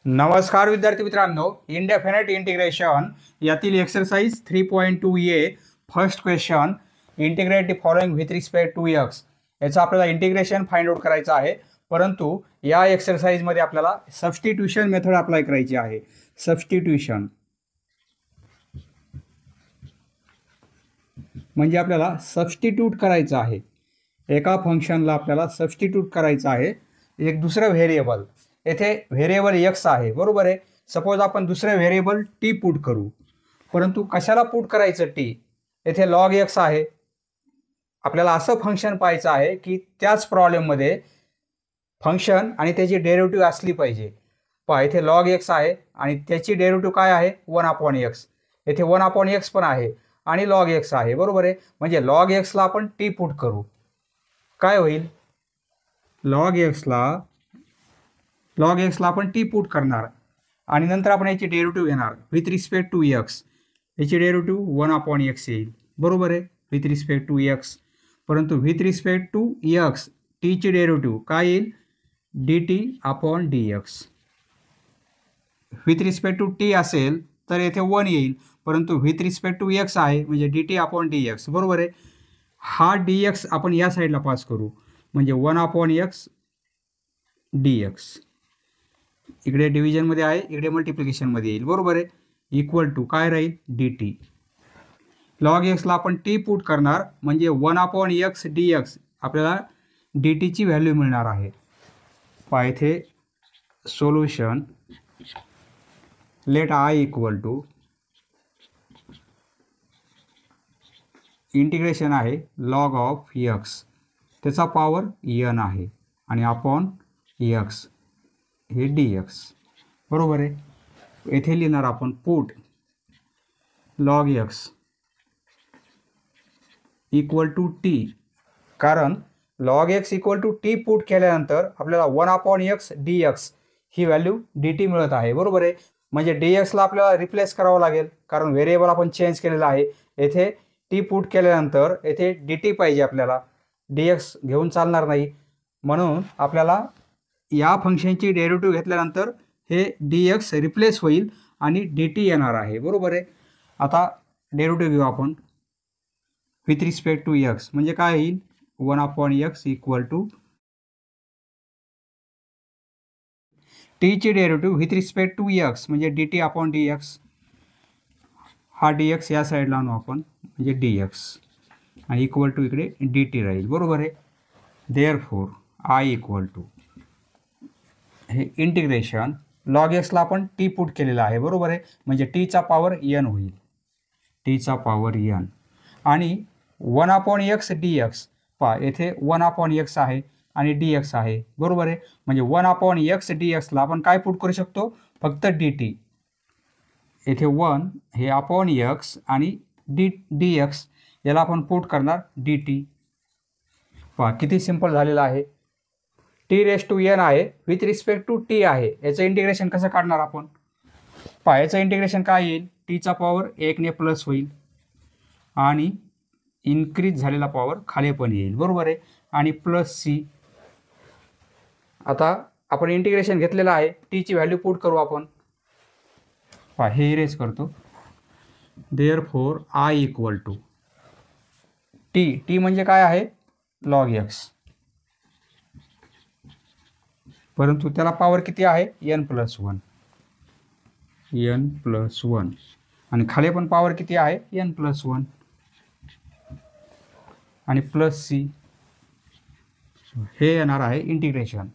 नमस्कार विद्यार्थी मित्रांनो, इनडेफिनेट इंटिग्रेशन यातील exercise 3.2 A first question integrate the following with respect to X याचं आपल्याला इंटिग्रेशन फाइंड आउट करायचं आहे. परंतु या एक्सरसाइजमध्ये आपल्याला सबस्टिट्यूशन मेथड अप्लाय करायची आहे. सबस्टिट्यूशन म्हणजे आपल्याला सबस्टिट्यूट करायचं आहे. एका फंक्शनला आपल्याला सबस्टिट्यूट करायचं आहे एक दुसरं व्हेरिएबल. येथे व्हेरिएबल एक्स आहे, बरोबर आहे. सपोज आपण दुसरे व्हेरिएबल टी पुट करू, परंतु कशाला पुट करायचं टी? येथे लॉग एक्स आहे. आपल्याला असं फंक्शन पाहायचं आहे की त्याच प्रॉब्लेममध्ये फंक्शन आणि त्याची डेरिव्हेटिव्ह असली पाहिजे. पहा, इथे लॉग एक्स आहे आणि त्याची डेरिव्हेटिव्ह काय आहे? 1/x. येथे 1/x पण आहे आणि लॉग एक्स आहे, बरोबर आहे. म्हणजे लॉग एक्सला आपण टी पुट करू, काय होईल? लॉग एक्सला आपण टी पुट करणार आणि नंतर आपण याची डेरिव्हेटिव्ह घेणार विथ रिस्पेक्ट टू एक्स. याची डेरिव्हेटिव्ह 1/x येईल, बरोबर आहे, विथ रिस्पेक्ट टू एक्स. परंतु विथ रिस्पेक्ट टू एक्स टीची डेरिव्हेटिव्ह काय येईल? dt/dx. With respect to T असेल तर येथे 1 येईल, परंतु विथ रिस्पेक्ट टू एक्स आहे म्हणजे dt/dx, बरोबर आहे. हा dx आपण या साईडला पास करू म्हणजे 1/x dx. इकडे डिव्हिजनमध्ये आहे, इकडे मल्टिप्लिकेशनमध्ये येईल, बरोबर आहे. इक्वल टू काय राहील? dt. लॉग एक्सला आपण टी पुट करणार म्हणजे 1/x dx आपल्याला dtची व्हॅल्यू मिळणार आहे. पहा इथे solution let I equal to integration आहे लॉग ऑफ एक्स, त्याचा पॉवर n आहे आणि अपॉन एक्स हे dx, बरोबर आहे. येथे लिहिणार आपण put log x equal to t, कारण log x equal to t put केल्यानंतर आपल्याला 1/x dx ही व्हॅल्यू dt मिळत आहे, बरोबर आहे. म्हणजे dxला आपल्याला रिप्लेस करावं लागेल कारण व्हेरिएबल आपण चेंज केलेला आहे. येथे टी पुट केल्यानंतर येथे dt पाहिजे आपल्याला, dx घेऊन चालणार नाही. म्हणून आपल्याला या फंक्शनची डेरिव्हेटिव्ह घेतल्यानंतर हे dx रिप्लेस होईल आणि dt येणार आहे, बरोबर आहे. आता डेरिव्हेटिव्ह घेऊ आपण विथ रिस्पेक्ट टू एक्स म्हणजे काय येईल? 1/x इक्वल टू टीची derivative with respect to x म्हणजे dt/dx. हा dx या साईडला आणू आपण म्हणजे dx आणि इक्वल टू इकडे dt राहील, बरोबर आहे. देअरफॉर I इक्वल टू हे इंटिग्रेशन लॉग एक्सला आपण टी पुट केलेला आहे, बरोबर आहे. म्हणजे टीचा पॉवर n होईल, टीचा पॉवर n आणि 1/x dx. पहा येथे 1/x आहे आणि dx आहे, बरोबर आहे. म्हणजे 1/x dxला आपण काय पुट करू शकतो? फक्त dt. येथे 1 हे अपॉन x आणि dx याला आपण पुट करणार dt. पहा किती सिंपल झालेलं आहे. t⁻n आहे, विथ रिस्पेक्ट टू टी आहे. याचं इंटिग्रेशन कसं काढणार आपण? पहा याचं इंटिग्रेशन काय येईल? टीचा पॉवर 1 ने प्लस होईल आणि इन्क्रीज झालेला पॉवर खाली पण येईल, बरोबर आहे, आणि प्लस सी. आता आपण इंटिग्रेशन घेतलेलं आहे, टीची व्हॅल्यू पुट करू आपण. पहा हे इरेज करतो. Therefore I equal to T म्हणजे काय आहे? लॉग एक्स, परंतु त्याला पॉवर किती आहे? n+1 आणि खाली पण पॉवर किती आहे? n+1 आणि प्लस सी. हे येणार आहे इंटिग्रेशन.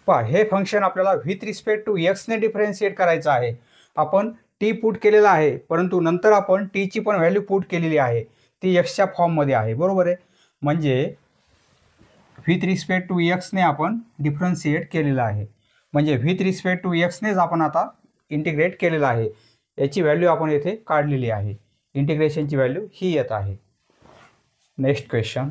पहा हे फंक्शन आपल्याला विथ रिस्पेक्ट टू एक्सने डिफरेन्शिएट करायचं आहे. आपण टी पुट केलेला आहे, परंतु नंतर आपण टीची पण व्हॅल्यू पुट केलेली आहे, ती एक्सच्या फॉर्ममध्ये आहे, बरोबर आहे. म्हणजे विथ रिस्पेक्ट टू एक्सने आपण डिफरन्शिएट केलेलं आहे, म्हणजे विथ रिस्पेक्ट टू एक्सनेच आपण आता इंटिग्रेट केलेलं आहे. याची व्हॅल्यू आपण येथे काढलेली आहे. इंटिग्रेशनची व्हॅल्यू ही येत आहे. Next question,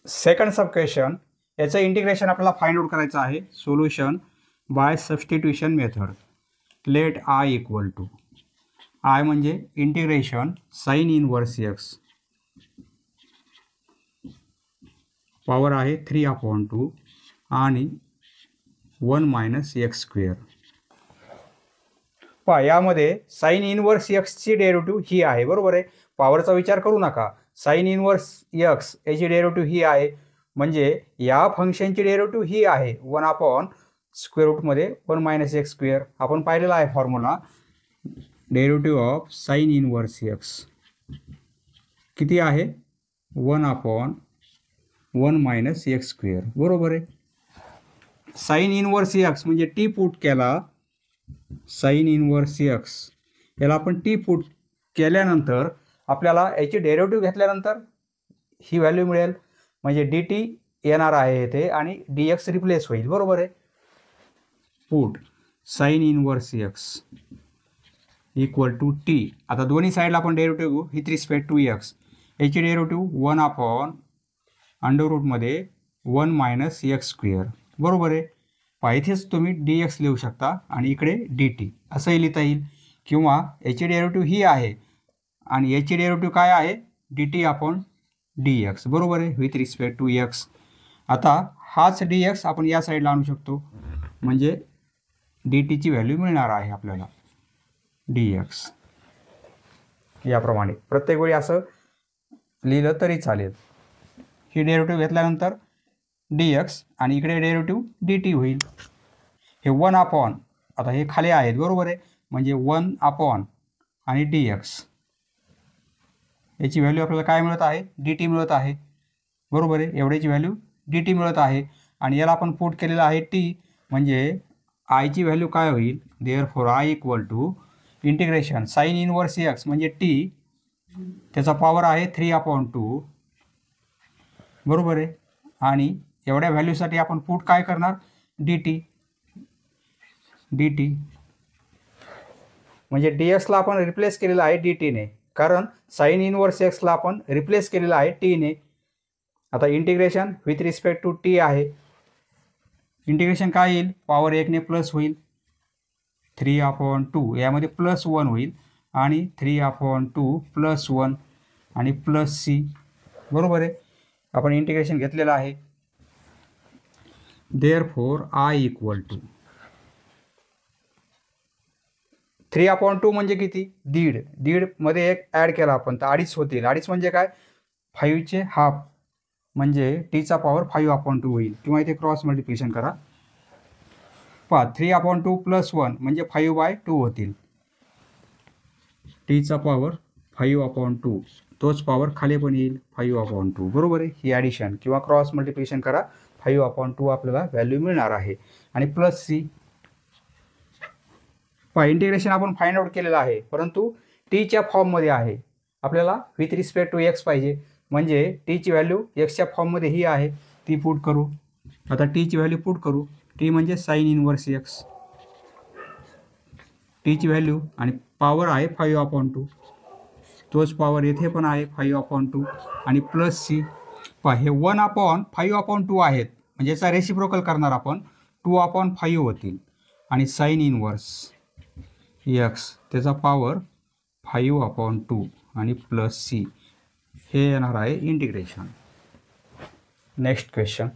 second sub question. याचं इंटिग्रेशन आपल्याला फाइंड आउट करायचं आहे. Solution by substitution method. Let I equal to I म्हणजे integration sine inverse x power आहे 3/2 आणि 1 मायनस एक्स स्क्वेअर. पहा यामध्ये साईन इनवर्स एक्सची डेरिव्हेटिव्ह ही आहे, बरोबर आहे. पॉवरचा विचार करू नका. साईन इनवर्स एक्स याची डेरिव्हेटिव्ह ही आहे, म्हणजे या फंक्शनची डेरिव्हेटिव्ह ही आहे 1 अपॉन स्क्वेअर रूटमध्ये 1 मायनस एक्स स्क्वेअर. आपण पाहिलेला आहे formula. Derivative of sine inverse X किती आहे? 1 अपॉन 1 मायनस एक्स स्क्वेअर, बरोबर आहे. साईन इनवर्स एक्स म्हणजे टी पुट केला, साईन इनवर्स एक्स याला आपण टी पुट केल्यानंतर आपल्याला याची डेरिव्हेटिव्ह घेतल्यानंतर ही व्हॅल्यू मिळेल, म्हणजे डी टी येणार आहे येथे आणि डी एक्स रिप्लेस होईल, बरोबर आहे. Put sine inverse x equal to t. आता दोन्ही साईडला आपण डेरिव्हेटिव्ह घेऊ विथ रिस्पेक्ट टू एक्स. याची डेरिव्हेटिव्ह 1 अपॉन अंडर रूटमध्ये 1 मायनस एक्स स्क्वेअर, बरोबर आहे. इथेच तुम्ही डी एक्स लिहू शकता आणि इकडे डी टी असंही लिहिता येईल, किंवा याची डेरिव्हेटिव्ह ही आहे आणि याची डेरिव्हेटिव्ह काय आहे? D T upon D x, बरोबर आहे, विथ रिस्पेक्ट टू एक्स. आता हाच डी एक्स आपण या साईडला आणू शकतो, म्हणजे डी टीची व्हॅल्यू मिळणार आहे आपल्याला डी एक्स. याप्रमाणे प्रत्येक वेळी असं लिहिलं तरी चालेल. ही डेरिव्हेटिव्ह घेतल्यानंतर डी एक्स आणि इकडे डेरिव्हेटिव्ह डी टी होईल. हे 1 अपॉन, आता हे खाली आहेत, बरोबर आहे, म्हणजे 1 अपॉन आणि डी एक्स याची व्हॅल्यू आपल्याला काय मिळत आहे? डी टी मिळत आहे, बरोबर आहे. एवढ्याची व्हॅल्यू डी टी मिळत आहे आणि याला आपण पुट केलेलं आहे टी, म्हणजे आयची व्हॅल्यू काय होईल? Therefore I equal to integration sine inverse X म्हणजे टी, त्याचा पॉवर आहे 3/2, बरोबर आहे. आणि एवढ्या व्हॅल्यूसाठी आपण पुट काय करणार? D T. डी टी म्हणजे डी एक्सला आपण रिप्लेस केलेलं आहे डी टीने, कारण साईन इनवर्स एक्सला आपण रिप्लेस केलेलं आहे टीने. आता integration with respect to T आहे. इंटिग्रेशन काय येईल? पॉवर 1ने प्लस होईल 3/2, यामध्ये +1 होईल आणि 3/2 +1 आणि प्लस सी, बरोबर आहे. आपण इंटिग्रेशन घेतलेलं आहे. देअरफॉर आय इक्वल टू 3/2 म्हणजे किती? दीड. दीडमध्ये एक ॲड केला आपण तर 2.5 होतील. 2.5 म्हणजे काय? 5चे हाफ, म्हणजे टीचा पॉवर 5/2 होईल, किंवा इथे क्रॉस मल्टिप्लिकेशन करा. पहा 3/2 +1 म्हणजे 5/2 होतील. टीचा पॉवर 5/2, तोच पॉवर खाली पण येईल 5/2, बरोबर आहे. ही ॲडिशन किंवा क्रॉस मल्टिप्लिकेशन करा, 5/2 आपल्याला व्हॅल्यू मिळणार आहे. आणि प्लस सी. इंटिग्रेशन आपण फाइंड आउट केलेलं आहे, परंतु टीच्या फॉर्ममध्ये आहे. आपल्याला विथ रिस्पेक्ट टू एक्स पाहिजे, म्हणजे टीची व्हॅल्यू एक्सच्या फॉर्ममध्ये ही आहे, ती पुट करू. आता टीची व्हॅल्यू पुट करू. टी म्हणजे साईन इनवर्स एक्स, टीची व्हॅल्यू आणि पॉवर आहे 5/2, तोच पॉवर येथे पण आहे 5/2 आणि प्लस सी. हे 1/5/2 आहेत, म्हणजे याचा रेसिप्रोकल करणार आपण 2/5 होतील आणि साईन इनवर्स एक्स त्याचा पॉवर 5/2 आणि प्लस सी, हे येणार आहे integration. Next question,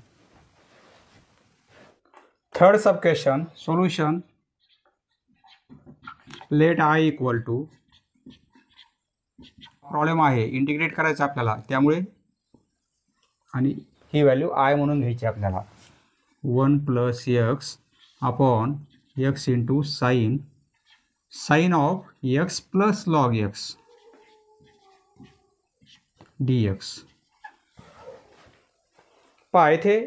third sub question. Solution. Let I equal to, problem आहे इंटिग्रेट करायचं आपल्याला, त्यामुळे आणि ही व्हॅल्यू आय म्हणून घ्यायची आपल्याला. 1 + x upon x into sine of x plus log x dx. पहा इथे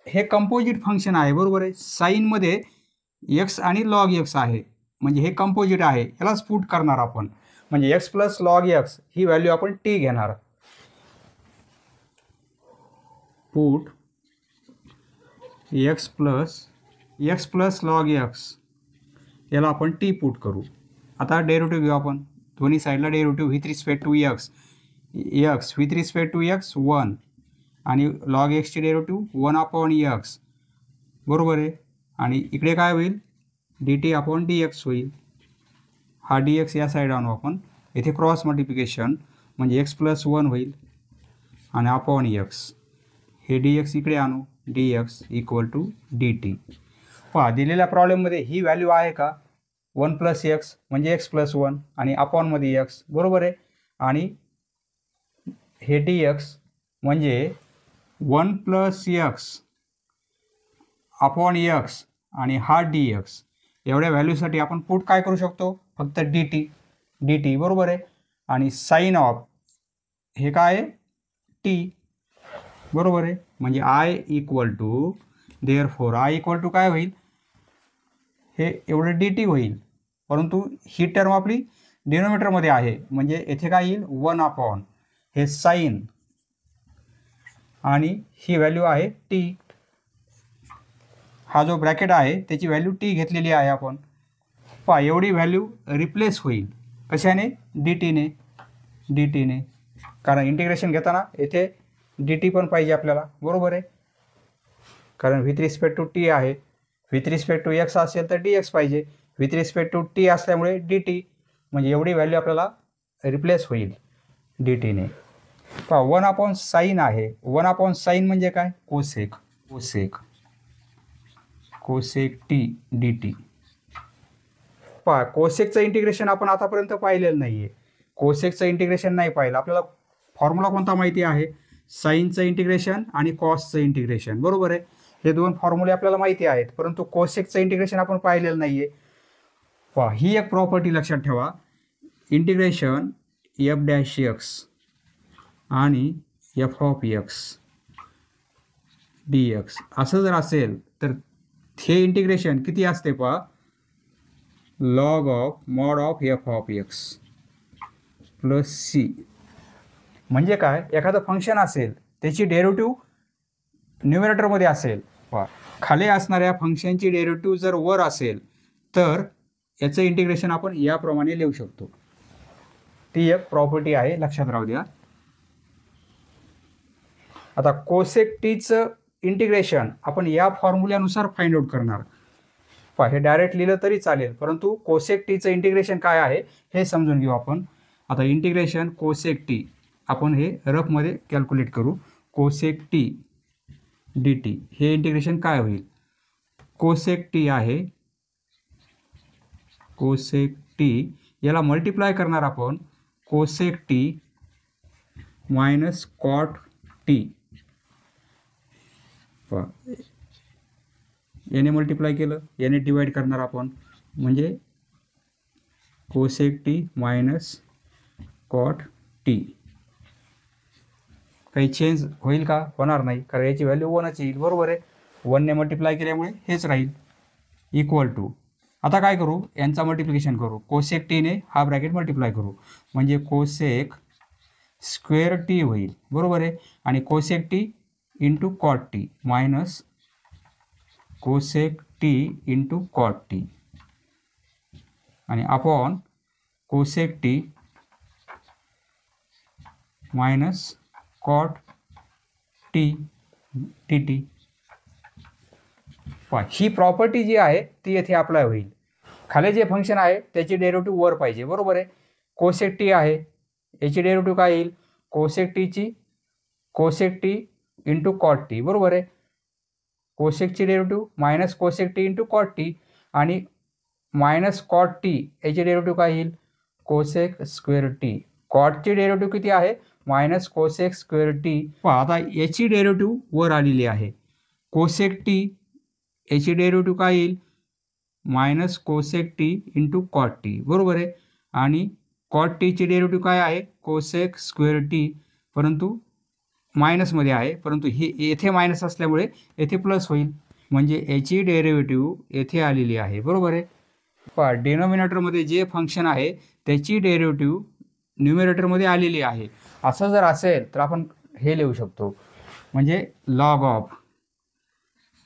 हे कंपोजिट फंक्शन आहे, बरोबर आहे. साईनमध्ये x आणि लॉग x आहे, म्हणजे हे कंपोजिट आहे, यालाच पुट करणार आपण. म्हणजे x प्लस लॉग x ही व्हॅल्यू आपण टी घेणार. Put x plus log x याला आपण टी पुट करू. आता डेरिव्हेटिव्ह घेऊ आपण, दोन्ही साईडला derivative with respect to x with respect to x 1 आणि लॉग एक्सची डेरिव्हेटिव्ह 1/x, बरोबर आहे. आणि इकडे काय होईल? dt/dx होईल. हा dx या साईड आणू आपण, इथे क्रॉस मल्टिप्लिकेशन म्हणजे x + 1 होईल आणि अपॉन x, हे dx इकडे आणू d x equal to d t. पहा दिलेल्या प्रॉब्लेममध्ये ही व्हॅल्यू आहे का 1 प्लस एक्स म्हणजे एक्स प्लस 1 आणि अपॉनमध्ये एक्स बरोबर आहे. आणि हे डी एक्स म्हणजे 1 प्लस एक्स अपॉन एक्स आणि हा डी एक्स एवढ्या व्हॅल्यूसाठी आपण पुट काय करू शकतो फक्त डी टी बरोबर आहे. आणि साइन ऑफ हे काय आहे टी बरोबर आहे. म्हणजे I equal to therefore I equal to काय होईल हे एवढं डी टी होईल. परंतु ही टर्म आपली डिनोमिनेटरमध्ये आहे म्हणजे येथे काय येईल 1 अपॉन हे साइन आणि ही व्हॅल्यू आहे टी. हा जो ब्रॅकेट आहे त्याची व्हॅल्यू टी घेतलेली आहे आपण. पहा एवढी व्हॅल्यू रिप्लेस होईल कशाने डी टीने कारण इंटिग्रेशन घेताना येथे डी टी पण पाहिजे आपल्याला बरोबर आहे. कारण विथ रिस्पेक्ट टू टी आहे. विथ रिस्पेक्ट टू एक्स असेल तर डी एक्स पाहिजे. विथ रिस्पेक्ट टू टी असल्यामुळे डी टी म्हणजे एवढी व्हॅल्यू आपल्याला रिप्लेस होईल डी टीने. पहा 1 अपॉन साईन आहे. 1 अपॉन साईन म्हणजे काय कोसेक टी डी टी. पहा कोसेकचं इंटिग्रेशन आपण आतापर्यंत पाहिलेलं नाही आहे. कोसेकचं इंटिग्रेशन नाही पाहिलं. आपल्याला फॉर्म्युला कोणता माहिती आहे साईनचं इंटिग्रेशन आणि कॉसचं इंटिग्रेशन बरोबर आहे. हे दोन फॉर्म्युले आपल्याला माहिती आहेत परंतु कोसेकचं इंटिग्रेशन आपण पाहिलेलं नाही आहे. पहा ही एक प्रॉपर्टी लक्षात ठेवा इंटिग्रेशन एफ डॅश एक्स आणि f of x d x असं जर असेल तर हे इंटिग्रेशन किती असते पहा log of mod of f of x plus c. म्हणजे काय एखादं फंक्शन असेल त्याची डेरिव्हेटिव्ह न्यूमरेटरमध्ये असेल पहा खाली असणाऱ्या फंक्शनची डेरिव्हेटिव्ह जर वर असेल तर याचं इंटिग्रेशन आपण याप्रमाणे लिहू शकतो. ती एक प्रॉपर्टी आहे लक्षात राहू द्या. आता कोसेक टीचं इंटिग्रेशन आपण या फॉर्म्युल्यानुसार फाइंड आउट करणार. पहा हे डायरेक्ट लिहिलं तरी चालेल परंतु कोसेक टीचं इंटिग्रेशन काय आहे हे समजून घेऊ आपण. आता इंटिग्रेशन कोसेक टी आपण हे रफमध्ये कॅल्क्युलेट करू. कोसेक टी डी टी हे इंटिग्रेशन काय होईल कोसेक टी आहे कोसेक टी याला मल्टिप्लाय करणार आपण cosec t minus cot t. याने मल्टिप्लाय केलं याने डिवाइड करणार आपण म्हणजे cosec t minus cot t. काही चेंज होईल का होणार नाही कारण याची व्हॅल्यू 1च येईल बरोबर आहे. 1ने मल्टिप्लाय केल्यामुळे हेच राहील इक्वल टू. आता काय करू यांचा मल्टिप्लिकेशन करू कोसेक टीने हा ब्रॅकेट मल्टिप्लाय करू म्हणजे कोसेक स्क्वेअर टी होईल बरोबर आहे. आणि cosec t into cot t minus cosec t into cot t आणि upon cosec t minus cot t t t. ही प्रॉपर्टी जी आहे ती येथे अप्लाय होईल. खाली जे फंक्शन आहे त्याची डेरिव्हेटिव्ह वर पाहिजे बरोबर आहे. कोसेक टी आहे याची डेरिव्हेटिव्ह काय येईल cosec t into cot t बरोबर आहे. कोसेकची derivative minus cosec t into cot t आणि मायनस कॉट टी याची डेरिव्हेटिव्ह काय येईल कोसेक स्क्वेअर टी. कॉटची डेरिव्हेटिव्ह किती आहे मायनस कोसेक स्क्वेअर टी. आता याची डेरिव्हेटिव्ह वर आलेली आहे कोसेक टी याची डेरिव्हेटिव्ह काय येईल minus cosec t into cot t बरोबर आहे. आणि कॉट टीची डेरिव्हेटिव्ह काय आहे कोसेक स्क्वेअर टी परंतु मायनसमध्ये आहे परंतु ही येथे मायनस असल्यामुळे येथे प्लस होईल म्हणजे याची डेरिव्हेटिव्ह येथे आलेली आहे बरोबर आहे. पहा डिनॉमिनेटरमध्ये जे फंक्शन आहे त्याची डेरिव्हेटिव्ह न्यूमरेटरमध्ये आलेली आहे. असं जर असेल तर आपण हे लिहू शकतो म्हणजे लॉग ऑफ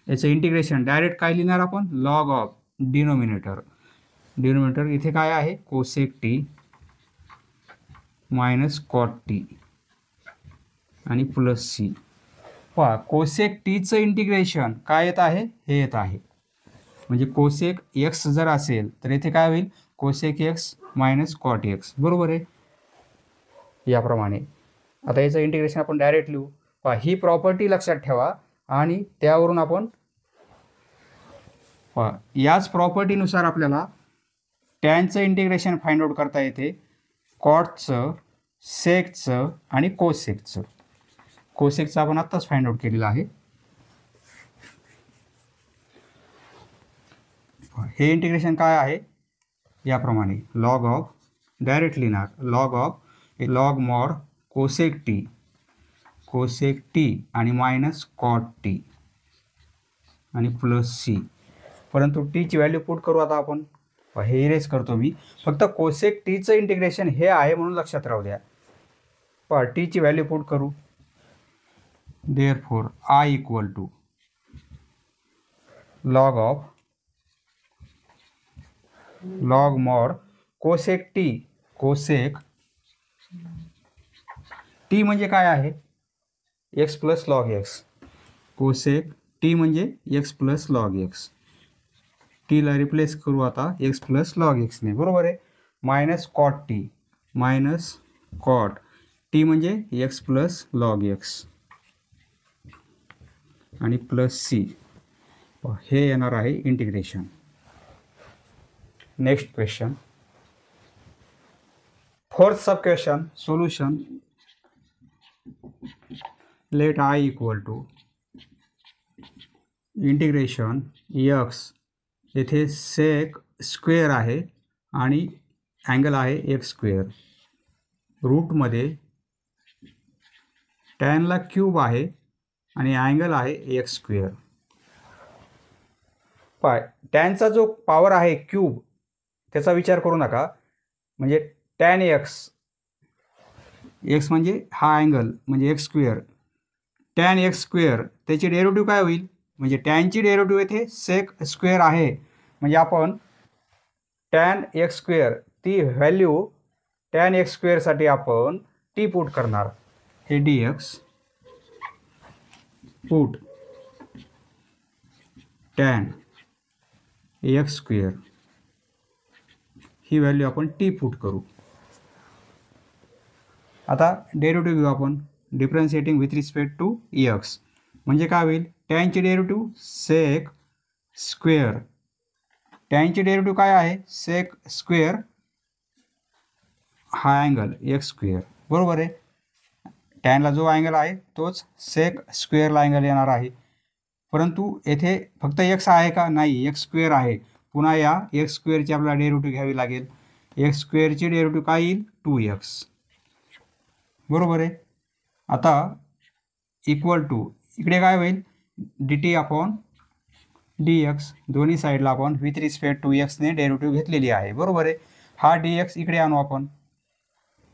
याचं इंटिग्रेशन डायरेक्ट काय लिहिणार आपण लॉग ऑफ डिनॉमिनेटर इथे काय आहे cosec t minus cot t आणि प्लस सी. पहा कोसेक टीचं इंटिग्रेशन काय येत आहे हे येत आहे म्हणजे कोसेक एक्स जर असेल तर इथे काय होईल cosec x minus cot x बरोबर आहे याप्रमाणे. आता याचं इंटिग्रेशन आपण डायरेक्ट लिहू. पहा ही प्रॉपर्टी लक्षात ठेवा आणि त्यावरून आपण याच प्रॉपर्टीनुसार आपल्याला टॅनचं इंटिग्रेशन फाइंड आउट करता येते, कॉटचं, सेकचं आणि कोसेकचं. कोसेकचं आपण आत्ताच फाइंड आउट केलेलं आहे. हे इंटिग्रेशन काय आहे, याप्रमाणे लॉग ऑफ, डायरेक्ट लिहिणार लॉग मॉड कोसेक टी आणि मायनस कॉट टी आणि प्लस सी. परंतु टीची व्हॅल्यू पुट करू आता आपण. हे इरेज करतो मी. फक्त कोसेक टीचं इंटिग्रेशन हे आहे म्हणून लक्षात राहू द्या. टीची व्हॅल्यू पुट करू. Therefore I equal to log mod cosec t म्हणजे काय आहे, x plus log x. Cosec t म्हणजे एक्स प्लस लॉग एक्स. टीला रिप्लेस करू आता एक्स प्लस लॉग एक्सने, बरोबर आहे. मायनस कॉट टी म्हणजे एक्स प्लस लॉग एक्स आणि प्लस सी. हे येणार आहे integration. Next question, fourth sub question solution. Let I equal to integration x, येथे सेक स्क्वेअर आहे आणि अँगल आहे एक्स स्क्वेअर. रूटमध्ये टॅनला क्यूब आहे आणि अँगल आहे एक्स स्क्वेअर. टॅनचा जो पॉवर आहे क्यूब, त्याचा विचार करू नका. म्हणजे टॅन एक्स म्हणजे हा अँगल म्हणजे x square. Tan x square त्याची डेरिव्हेटिव्ह काय होईल, म्हणजे टॅनची डेरिव्हेटिव्ह येथे सेक स्क्वेअर आहे. म्हणजे आपण टॅन एक्स स्क्वेअर ती व्हॅल्यू टॅन एक्स स्क्वेअरसाठी आपण टी पुट करणार. हे d x put tan x square, ही व्हॅल्यू आपण टी पुट करू. आता डेरिव्हेटिव्ह घेऊ आपण, differentiating with respect to x. म्हणजे काय होईल, टॅनची डेरिव्हेटिव्ह सेक स्क्वेअर. टॅनची डेरिव्हेटिव्ह काय आहे, सेक स्क्वेअर हा अँगल एक्स स्क्वेअर, बरोबर आहे. टॅनला जो अँगल आहे तोच सेक स्क्वेअरला अँगल येणार आहे. परंतु येथे फक्त एक्स आहे का, नाही, एक्स स्क्वेअर आहे. पुन्हा या एक्स स्क्वेअरची आपल्याला डेरिव्हेटिव्ह घ्यावी लागेल. एक्स स्क्वेअरची डेरिव्हेटिव्ह काय येईल, 2x, बरोबर आहे. आता इक्वल टू इकडे काय होईल, dt अपॉन dx. दोन्ही साईडला आपण विथ रिस्पेक्ट टू एक्सने डेरिव्हेटिव्ह घेतलेली आहे, बरोबर आहे. हा dx इकडे आणू आपण,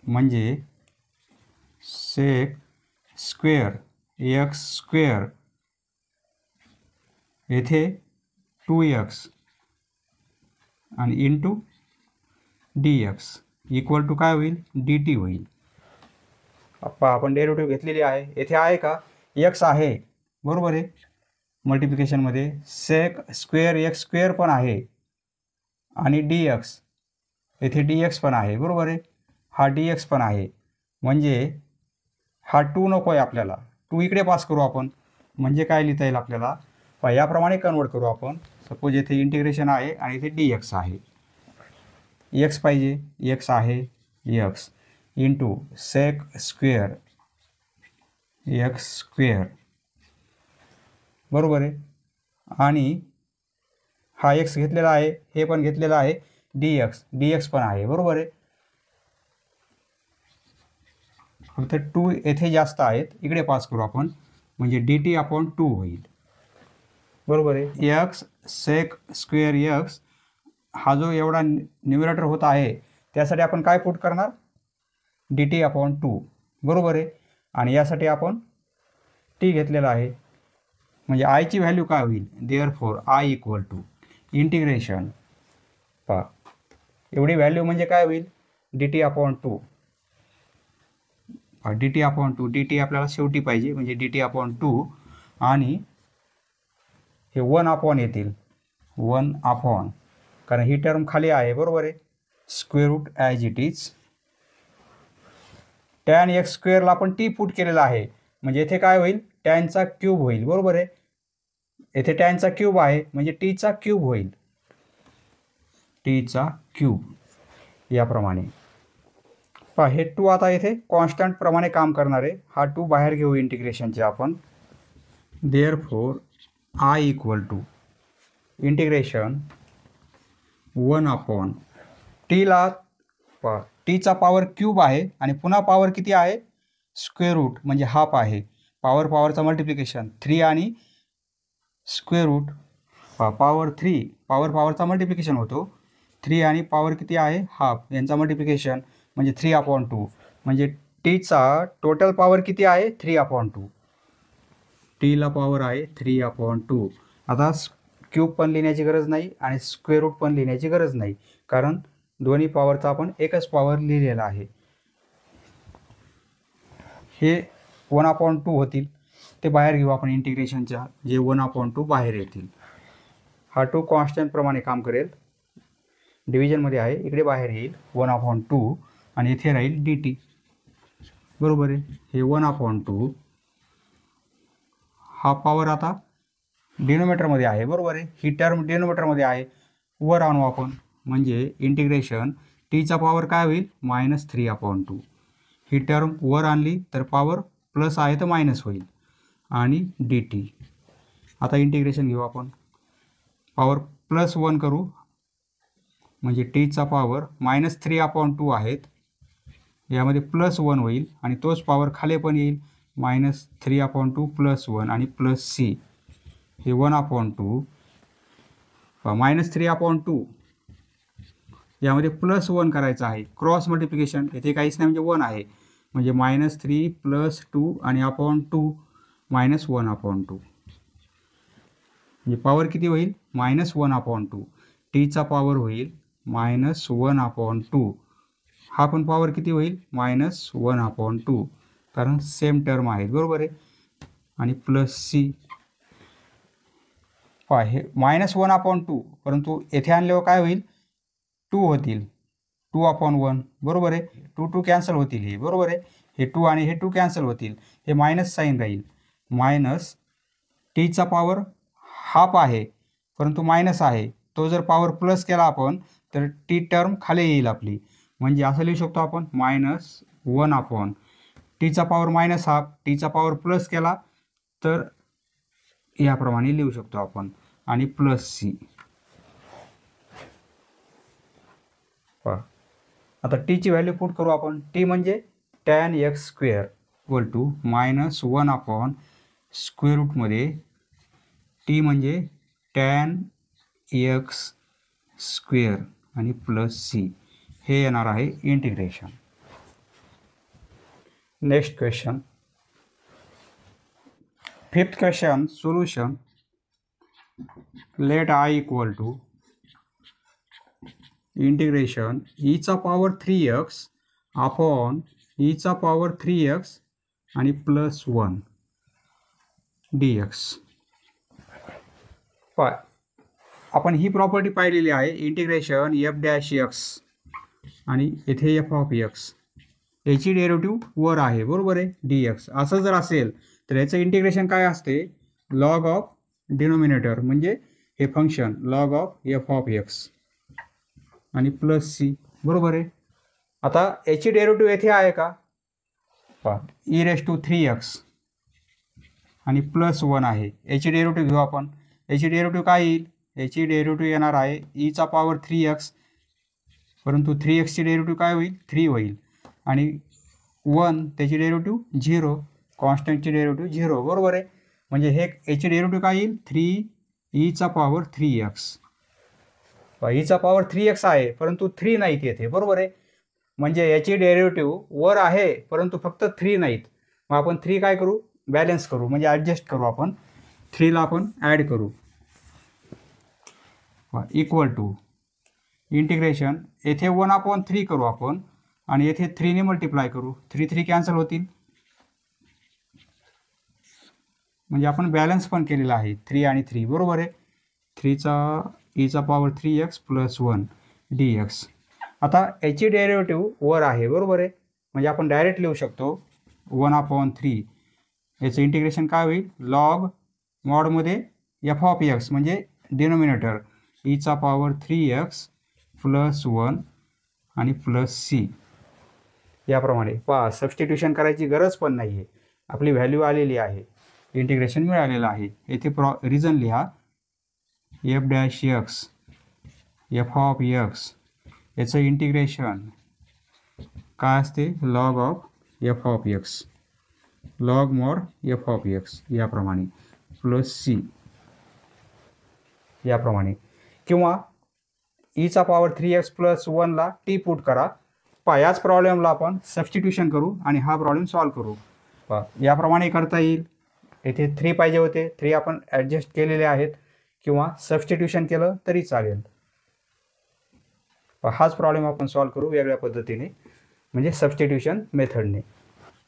म्हणजे सेक स्क्वेअर एक्स स्क्वेअर येथे 2x आणि इंटू dx इक्वल टू काय होईल, dt होईल. आपण डेरिव्हेटिव्ह घेतलेली आहे. येथे आहे का, एक्स आहे, बरोबर आहे. मल्टिप्लिकेशनमध्ये सेक स्क्वेअर एक्स स्क्वेअर पण आहे आणि dx, येथे dx पण आहे, बरोबर आहे. हा dx पण आहे. म्हणजे हा 2 नको आहे आपल्याला, 2 इकडे पास करू आपण. म्हणजे काय लिहिता येईल आपल्याला, याप्रमाणे कन्वर्ट करू आपण. सपोज येथे इंटिग्रेशन आहे आणि इथे dx आहे. एक्स पाहिजे, एक्स आहे, x into sec square x square, बरोबर आहे. आणि हा एक्स घेतलेला आहे, हे पण घेतलेला आहे, dx पण आहे, बरोबर आहे. फक्त 2 येथे जास्त आहेत, इकडे पास करू आपण. म्हणजे dt अपॉन 2 होईल, बरोबर आहे. एक्स सेक स्क्वेअर एक्स हा जो एवढा न्यूमरेटर होत आहे त्यासाठी आपण काय पुट करणार, dt अपॉन 2, बरोबर आहे. आणि यासाठी आपण टी घेतलेला आहे. म्हणजे आयची व्हॅल्यू काय होईल, therefore I equal to integration, एवढी व्हॅल्यू म्हणजे काय होईल, dt upon 2. dt upon 2, dt आपल्याला शेवटी पाहिजे, म्हणजे dt अपॉन 2 आणि हे 1 अपॉन येतील, 1 अपॉन, कारण ही टर्म खाली आहे, बरोबर आहे. Square root as it is. Tan x स्क्वेअरला आपण टी पुट केलेला आहे, म्हणजे इथे काय होईल, टॅनचा क्यूब होईल, बरोबर आहे. इथे टॅनचा क्यूब आहे म्हणजे टीचा क्यूब होईल, टीचा क्यूब याप्रमाणे. पहा हे 2 आता इथे कॉन्स्टंट प्रमाणे काम करणार आहे. हा 2 बाहेर घेऊ इंटिग्रेशनचे आपण. Therefore I equal to integration 1 upon टीला, पहा टीचा पॉवर क्यूब आहे आणि पुन्हा पॉवर किती आहे, स्क्वेअर रूट म्हणजे हाफ आहे. पॉवरचा मल्टिप्लिकेशन 3 आणि स्क्वेअर रूट, पॉवर 3 पॉवरचा मल्टिप्लिकेशन होतो. 3 आणि पॉवर किती आहे, हाफ, यांचा मल्टिप्लिकेशन म्हणजे 3/2. म्हणजे टीचा टोटल पॉवर किती आहे, 3/2. टीला पॉवर आहे 3/2. आता क्यूब पण लिहिण्याची गरज नाही आणि स्क्वेअर रूट पण लिहिण्याची गरज नाही, कारण दोन्ही पॉवरचा आपण एकच पॉवर लिहिलेला आहे. हे 1/2 होतील, ते बाहेर घेऊ आपण इंटिग्रेशनच्या, जे 1/2 बाहेर येतील. हा 2 कॉन्स्टंट प्रमाणे काम करेल, डिव्हिजनमध्ये आहे, इकडे बाहेर येईल 1/2 आणि इथे राहील dt, बरोबर आहे. हे 1/2 हा पॉवर आता डिनोमिनेटरमध्ये आहे, बरोबर आहे. ही टर्म डिनोमिनेटरमध्ये आहे, वर आणू आपण, म्हणजे इंटिग्रेशन टीचा पॉवर काय होईल, -3/2. ही टर्म वर आणली तर पॉवर प्लस आहे तर मायनस होईल आणि dt. आता इंटिग्रेशन घेऊ आपण, पॉवर +1 करू म्हणजे टीचा पॉवर -3/2 आहेत, यामध्ये +1 होईल आणि तोच पॉवर खाली पण येईल, -3/2 +1 आणि +c. हे 1/2 -3/2 यामध्ये +1 करायचं आहे, क्रॉस मल्टिप्लिकेशन, इथे काहीच नाही म्हणजे 1 आहे, म्हणजे -3 + 2 आणि /2 -1/2. म्हणजे पॉवर किती होईल, -1/2. टीचा पॉवर होईल -1/2. हा पण पॉवर किती होईल, -1/2, कारण सेम टर्म आहेत, बरोबर आहे. आणि +c, पहा हे -1/2, परंतु येथे आणल्यावर काय होईल, 2 होतील, 2/1, बरोबर आहे. 2 कॅन्सल होतील, हे बरोबर आहे. हे 2 आणि हे 2 कॅन्सल होतील, हे मायनस साईन राहील. मायनस टीचा पॉवर हाफ आहे परंतु मायनस आहे, तो जर पॉवर प्लस केला आपण तर टी टर्म खाली येईल आपली, म्हणजे असं लिहू शकतो आपण -1/, टीचा पॉवर -हाफ, टीचा पॉवर प्लस केला तर याप्रमाणे लिहू शकतो आपण, आणि +c. पहा आता टीची व्हॅल्यू पुट करू आपण. टी म्हणजे tan x² = -1/√मध्ये टी म्हणजे tan x² आणि +c. हे येणार आहे integration. Next question, 5th question solution. Let I equal to integration e⁻3x upon e⁻3x आणि +1 dx. आपण ही प्रॉपर्टी पाहिलेली आहे, इंटिग्रेशन f'(x) आणि येथे f(x), याची डेरिव्हेटिव्ह वर आहे, बरोबर आहे, dx. असं जर असेल तर याचं इंटिग्रेशन काय असते, लॉग ऑफ डिनोमिनेटर, म्हणजे हे फंक्शन लॉग ऑफ f(x) आणि +c, बरोबर आहे. आता याची डेरिव्हेटिव्ह येथे आहे का, पहा e⁻3x आणि +1 आहे, याची डेरिव्हेटिव्ह घेऊ आपण. याची डेरिव्हेटिव्ह काय येईल, याची डेरिव्हेटिव्ह येणार आहे e⁻3x, परंतु 3x ची डेरिव्हेटिव्ह काय होईल, 3 होईल, आणि 1 त्याची डेरिव्हेटिव्ह 0, कॉन्स्टंटची डेरिव्हेटिव्ह 0, बरोबर आहे. म्हणजे हे याची डेरिव्हेटिव्ह काय येईल, 3e⁻3x. e⁻3x आहे परंतु 3 नाहीत येथे, बरोबर आहे. म्हणजे याची डेरिव्हेटिव्ह वर आहे परंतु फक्त 3 नाहीत. मग आपण 3 काय करू, बॅलन्स करू, म्हणजे ॲडजस्ट करू आपण, 3ला आपण ॲड करू. इक्वल टू इंटिग्रेशन येथे 1/3 करू आपण आणि येथे 3ने मल्टिप्लाय करू, 3 कॅन्सल होतील, म्हणजे आपण बॅलन्स पण केलेला आहे 3 आणि 3, बरोबर आहे. 3चा e⁻3x +1 dx. आता याची डेरिव्हेटिव्ह वर आहे, बरोबर आहे, म्हणजे आपण डायरेक्ट लिहू शकतो 1/3 याचं इंटिग्रेशन काय होईल, लॉग मॉडमध्ये एफ ऑफ एक्स म्हणजे denominator Icha power 3x plus 1 आणि प्लस सी याप्रमाणे. पहा सबस्टिट्यूशन करायची गरज पण नाही आहे, आपली व्हॅल्यू आलेली आहे, इंटिग्रेशन मिळालेलं आहे. येथे रिझन लिहा, F dash x F of x याचं इंटिग्रेशन काय असते, log of f of x log mod F of x याप्रमाणे प्लस सी याप्रमाणे. किंवा ईचा पॉवर 3x प्लस 1ला टी पुट करा. पहा याच प्रॉब्लेमला आपण सबस्टिट्यूशन करू आणि हा प्रॉब्लेम सॉल्व्ह करू. पहा याप्रमाणे करता येईल. येथे 3 पाहिजे होते, 3 आपण ॲडजस्ट केलेले आहेत, किंवा सबस्टिट्यूशन केलं तरी चालेल. हाच प्रॉब्लेम आपण सॉल्व्ह करू वेगळ्या पद्धतीने, म्हणजे सबस्टिट्यूशन मेथडने.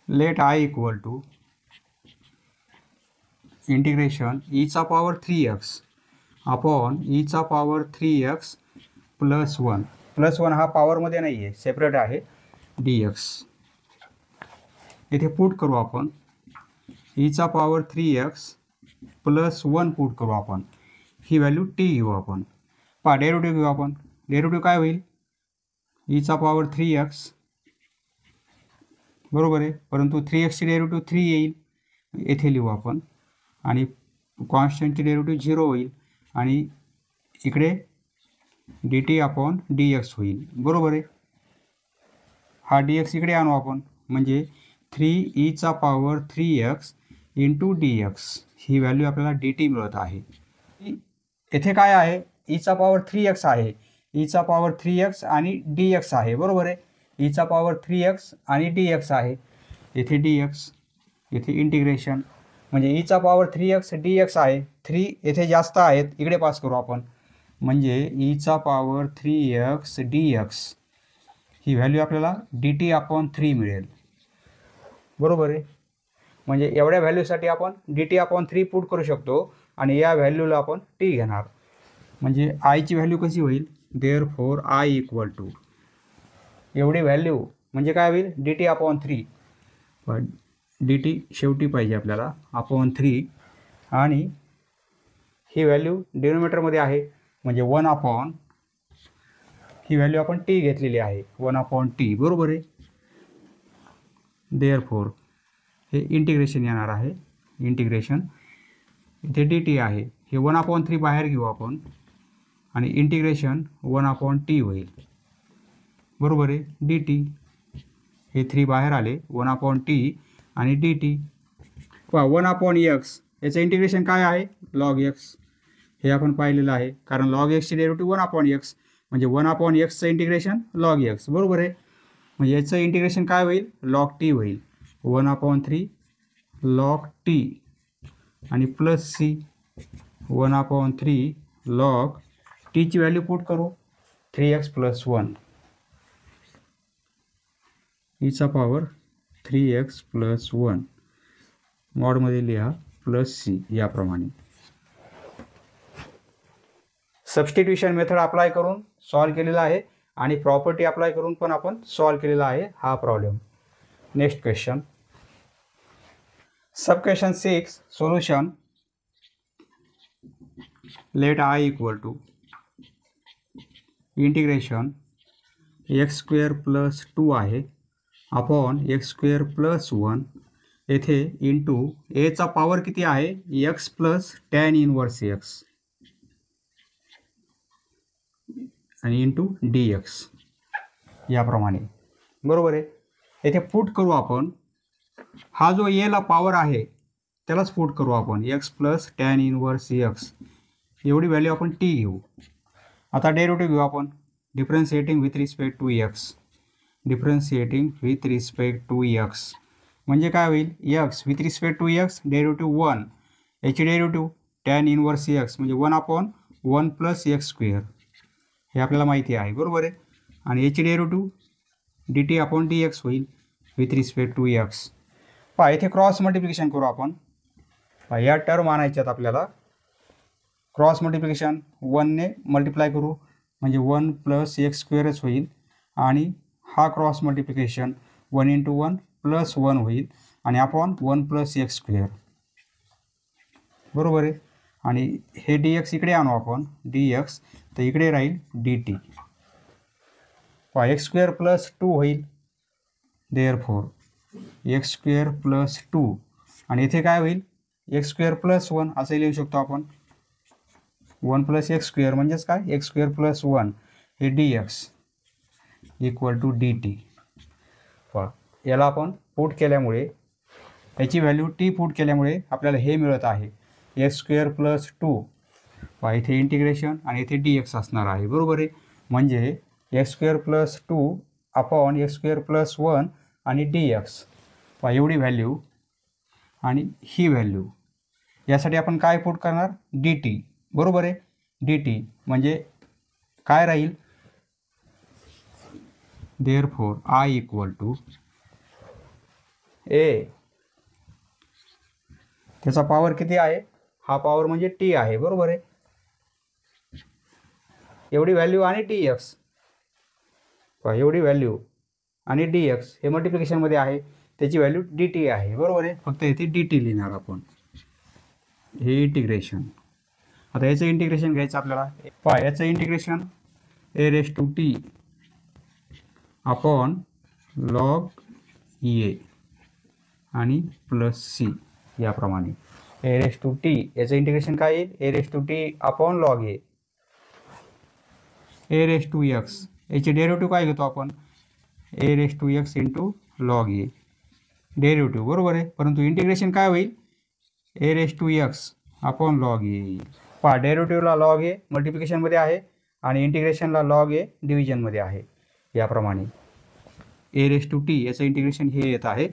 Let I equal to integration ईचा पॉवर 3x अपॉन ईचा पॉवर 3x प्लस 1 प्लस 1 हा पॉवरमध्ये नाही आहे, सेपरेट आहे, dx. येथे पुट करू आपण ईचा पॉवर 3x प्लस 1 पुट करू आपण, ही व्हॅल्यू टी घेऊ आपण. पहा डेरिव्हेटिव्ह घेऊ आपण, डेरिव्हेटिव्ह काय होईल, ईचा पॉवर 3x बरोबर आहे, परंतु 3x ची डेरिव्हेटिव्ह 3 येईल, येथे लिहू आपण, आणि कॉन्स्टंटची डेरिव्हेटिव्ह 0 होईल, आणि इकडे dt अपॉन dx होईल, बरोबर आहे. हा dx इकडे आणू आपण, म्हणजे 3e चा पॉवर 3x इंटू dx ही व्हॅल्यू आपल्याला dt मिळत आहे. येथे काय आहे, ईचा पॉवर 3x आहे, ईचा पॉवर 3x आणि dx आहे, बरोबर आहे. ईचा पॉवर 3x आणि dx आहे, येथे dx, येथे इंटिग्रेशन, म्हणजे ईचा पॉवर 3x dx आहे, 3 येथे जास्त आहेत, इकडे पास करू आपण, म्हणजे ईचा पॉवर 3x dx ही व्हॅल्यू आपल्याला dt अपॉन 3 मिळेल, बरोबर आहे. म्हणजे एवढ्या व्हॅल्यूसाठी आपण dt अपॉन 3 पुट करू शकतो, आणि या व्हॅल्यूला आपण t घेणार, म्हणजे आयची व्हॅल्यू कशी होईल, देअरफॉर आय इक्वल टू एवढी व्हॅल्यू म्हणजे काय होईल, dt अपॉन 3, पण dt शेवटी पाहिजे आपल्याला अपॉन 3, आणि ही व्हॅल्यू डिनोमिनेटरमध्ये आहे, म्हणजे 1 अपॉन ही व्हॅल्यू आपण टी घेतलेली आहे, 1 अपॉन टी, बरोबर आहे. देअरफॉर हे इंटिग्रेशन येणार आहे, इंटिग्रेशन इथे dt आहे, हे 1 अपॉन 3 बाहेर घेऊ आपण, आणि इंटिग्रेशन 1 अपॉन टी होईल, बरोबर आहे. dt हे 3 बाहेर आले, 1 अपॉन टी आणि dt. 1 अपॉन x याचं इंटिग्रेशन काय आहे, लॉग x, हे आपण पाहिलेलं आहे, कारण लॉग एक्सची डेरिव्हेटिव्ह 1 अपॉन x, म्हणजे 1 अपॉन एक्सचं इंटिग्रेशन लॉग x, बरोबर आहे. म्हणजे याचं इंटिग्रेशन काय होईल, लॉग टी होईल, 1 अपॉन 3 लॉग टी, आणि प्लस सी 1 अपॉन 3 लॉग टीची व्हॅल्यू पुट करू, 3x plus 1 Icha power 3x plus 1 मॉडमध्ये लिहा प्लस सी याप्रमाणे. सबस्टिट्यूशन मेथड अप्लाय करून सॉल्व केलेला आहे, आणि प्रॉपर्टी अप्लाय करून पण आपण सॉल्व केलेला आहे हा problem. Next question, sub question 6 solution. Let I equal to integration x square plus 2 आहे अपॉन एक्स स्क्वेअर प्लस 1 येथे इंटू एचा पॉवर किती आहे, x plus tan inverse x, आणि इंटू dx याप्रमाणे, बरोबर आहे. येथे पुट करू आपण, हा जो एला पॉवर आहे त्यालाच पुट करू आपण, x plus tan inverse x एवढी व्हॅल्यू आपण टी घेऊ. आता डेरिव्हेटिव्ह घेऊ आपण, differentiating with respect to x, differentiating with respect to x म्हणजे काय होईल, x with respect to x derivative 1, याची डेरिव्हेटिव्ह टॅन इनवर्स एक्स म्हणजे 1 अपॉन 1 प्लस एक्स स्क्वेअर, हे आपल्याला माहिती आहे, बरोबर आहे. आणि याची डेरिव्हेटिव्ह dt अपॉन dx होईल विथ रिस्पेक्ट टू एक्स. पहा इथे क्रॉस मल्टिप्लिकेशन करू आपण, पहा या टर्म आणायच्यात आपल्याला, क्रॉस मल्टिप्लिकेशन 1ने मल्टिप्लाय करू, म्हणजे 1 प्लस एक्स स्क्वेअरच होईल, आणि हा क्रॉस मल्टिप्लिकेशन 1 इंटू 1 प्लस 1 होईल, आणि अपॉन 1 + x², बरोबर आहे. आणि हे dx इकडे आणू आपण dx, तर इकडे राहील dt. x² + 2 होईल, देअरफॉर x² + 2, आणि इथे काय होईल x² + 1 असं लिहू शकतो आपण. 1 + x² म्हणजेच काय x² + 1 हे dx = dt. याला आपण पुट केल्यामुळे, याची व्हॅल्यू t पुट केल्यामुळे आपल्याला हे मिळत आहे x² + 2. इथे इंटिग्रेशन आणि इथे dx असणार आहे, बरोबर आहे. म्हणजे x² + 2 अपॉन x² + 1 आणि dx. एवढी व्हॅल्यू आणि ही व्हॅल्यू, यासाठी आपण काय पुट करणार dt, बरोबर आहे. dt म्हणजे काय राहील, देअरफॉर I = a. त्याचा पॉवर किती आहे, हा पॉवर म्हणजे t आहे, बरोबर आहे. एवढी व्हॅल्यू आणि dx, एवढी व्हॅल्यू आणि dx हे मल्टिप्लिकेशनमध्ये आहे, त्याची व्हॅल्यू dt आहे, बरोबर आहे. फक्त इथे dt लिहिणार आपण. हे इंटिग्रेशन. आता याचं इंटिग्रेशन घ्यायचं आपल्याला. याचं integration a⁻t upon log a आणि +c याप्रमाणे. a⁻t याचं इंटिग्रेशन काय येईल, a⁻t upon log a. a⁻x याचे डेरिव्हेटिव्ह काय घेतो आपण, a⁻x × log a डेरिव्हेटिव्ह, बरोबर आहे. परंतु इंटिग्रेशन काय होईल, a⁻x upon log a. डेरिव्हेटिव्हला log a मल्टिप्लिकेशनमध्ये आहे आणि इंटिग्रेशनला log a डिव्हिजनमध्ये आहे. याप्रमाणे a⁻t याचं इंटिग्रेशन हे येत आहे.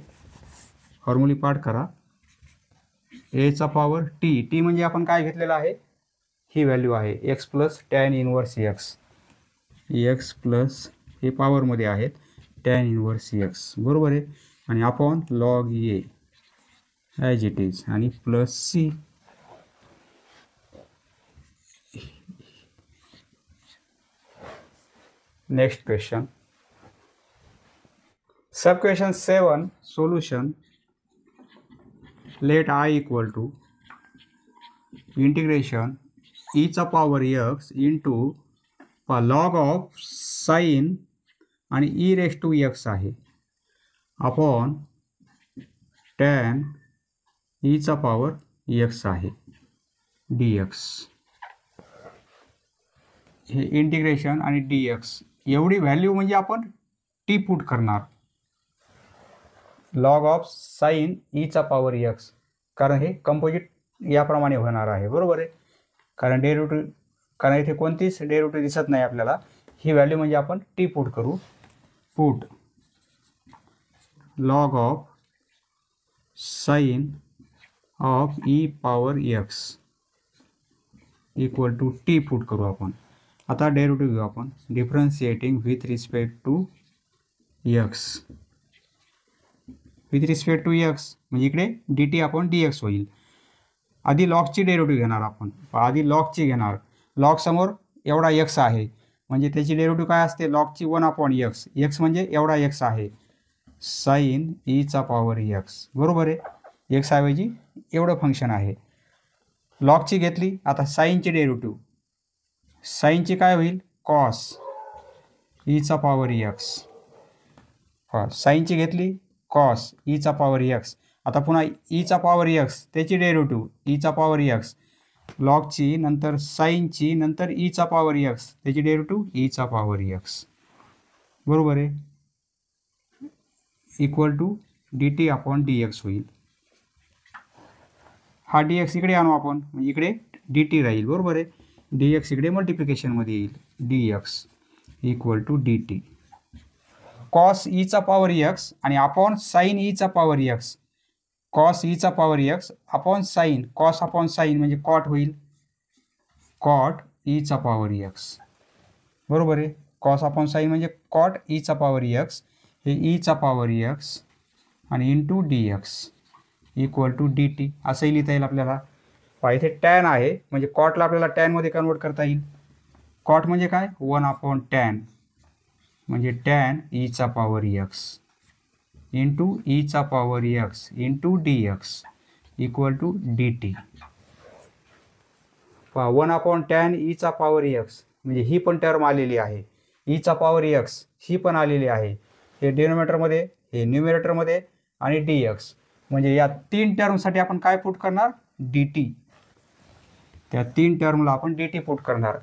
फॉर्म्युली पाठ करा. a⁻t म्हणजे आपण काय घेतलेलं आहे, ही व्हॅल्यू आहे x + tan -1x. x plus हे पॉवरमध्ये आहेत tan -1x, बरोबर आहे. आणि upon log a as it is आणि +c. Next question, sub question 7 solution. Let I = integration e⁻x into log of sine आणि e⁻x आहे अपॉन tan e⁻x आहे dx. हे इंटिग्रेशन आणि dx एवढी व्हॅल्यू म्हणजे आपण t पुट करणार. log ऑफ साइन e⁻x, कारण हे कंपोजिट याप्रमाणे होणार आहे, बरोबर आहे. कारण इथे कोणतीच डेरिव्हेटिव्ह दिसत नाही आपल्याला. ही व्हॅल्यू म्हणजे आपण t पुट करू. Put log of sine of e⁻x = t put करू आपण. आता डेरिव्हेटिव्ह घेऊ आपण, differentiating with respect to x. With respect to x म्हणजे इकडे dt अपॉन dx होईल. आधी लॉगची डेरिव्हेटिव्ह घेणार आपण. आधी लॉगची घेणार. लॉग समोर एवढा x आहे म्हणजे त्याची डेरिव्हेटिव्ह काय असते, लॉगची 1/x. x म्हणजे एवढा x आहे, साइन e⁻x, बरोबर आहे. x ऐवजी एवढं फंक्शन आहे. लॉगची घेतली. आता साईनची डेरिव्हेटिव्ह, साईनची काय होईल, कॉस e⁻x. साईनची घेतली, कॉस e⁻x. आता पुन्हा e⁻x त्याची डेरिव्हेटिव्ह e⁻x, लॉगची नंतर साईनची नंतर e⁻x त्याची डेरिव्हेटिव्ह e⁻x, बरोबर आहे. = dt अपॉन dx होईल. हा dx इकडे आणू आपण, म्हणजे इकडे dt राहील, बरोबर आहे. dx इकडे मल्टिप्लिकेशनमध्ये येईल, dx = dt. कॉस e⁻x आणि upon sine e⁻x. Cos e⁻x upon sine, cos upon sine म्हणजे कॉट होईल, कॉट e⁻x, बरोबर आहे. कॉस अपॉन साइन म्हणजे कॉट e⁻x. हे e⁻x आणि इंटू dx = dt असंही लिहिता येईल आपल्याला. इथे टॅन आहे म्हणजे कॉटला आपल्याला टॅनमध्ये कन्वर्ट करता येईल. कॉट म्हणजे काय, 1/tan म्हणजे tan e⁻x इंटू ईचा power x into d x equal to d t. 1/tan ईचा पॉवर एक्स म्हणजे ही पण टर्म आलेली आहे, ईचा पॉवर एक्स ही पण आलेली आहे, हे डिनोमिनेटरमध्ये हे न्यूमिनेटरमध्ये आणि डी एक्स म्हणजे या 3 टर्मसाठी आपण काय पुट करणार, डी टी. त्या 3 टर्मला आपण डी टी पुट करणार.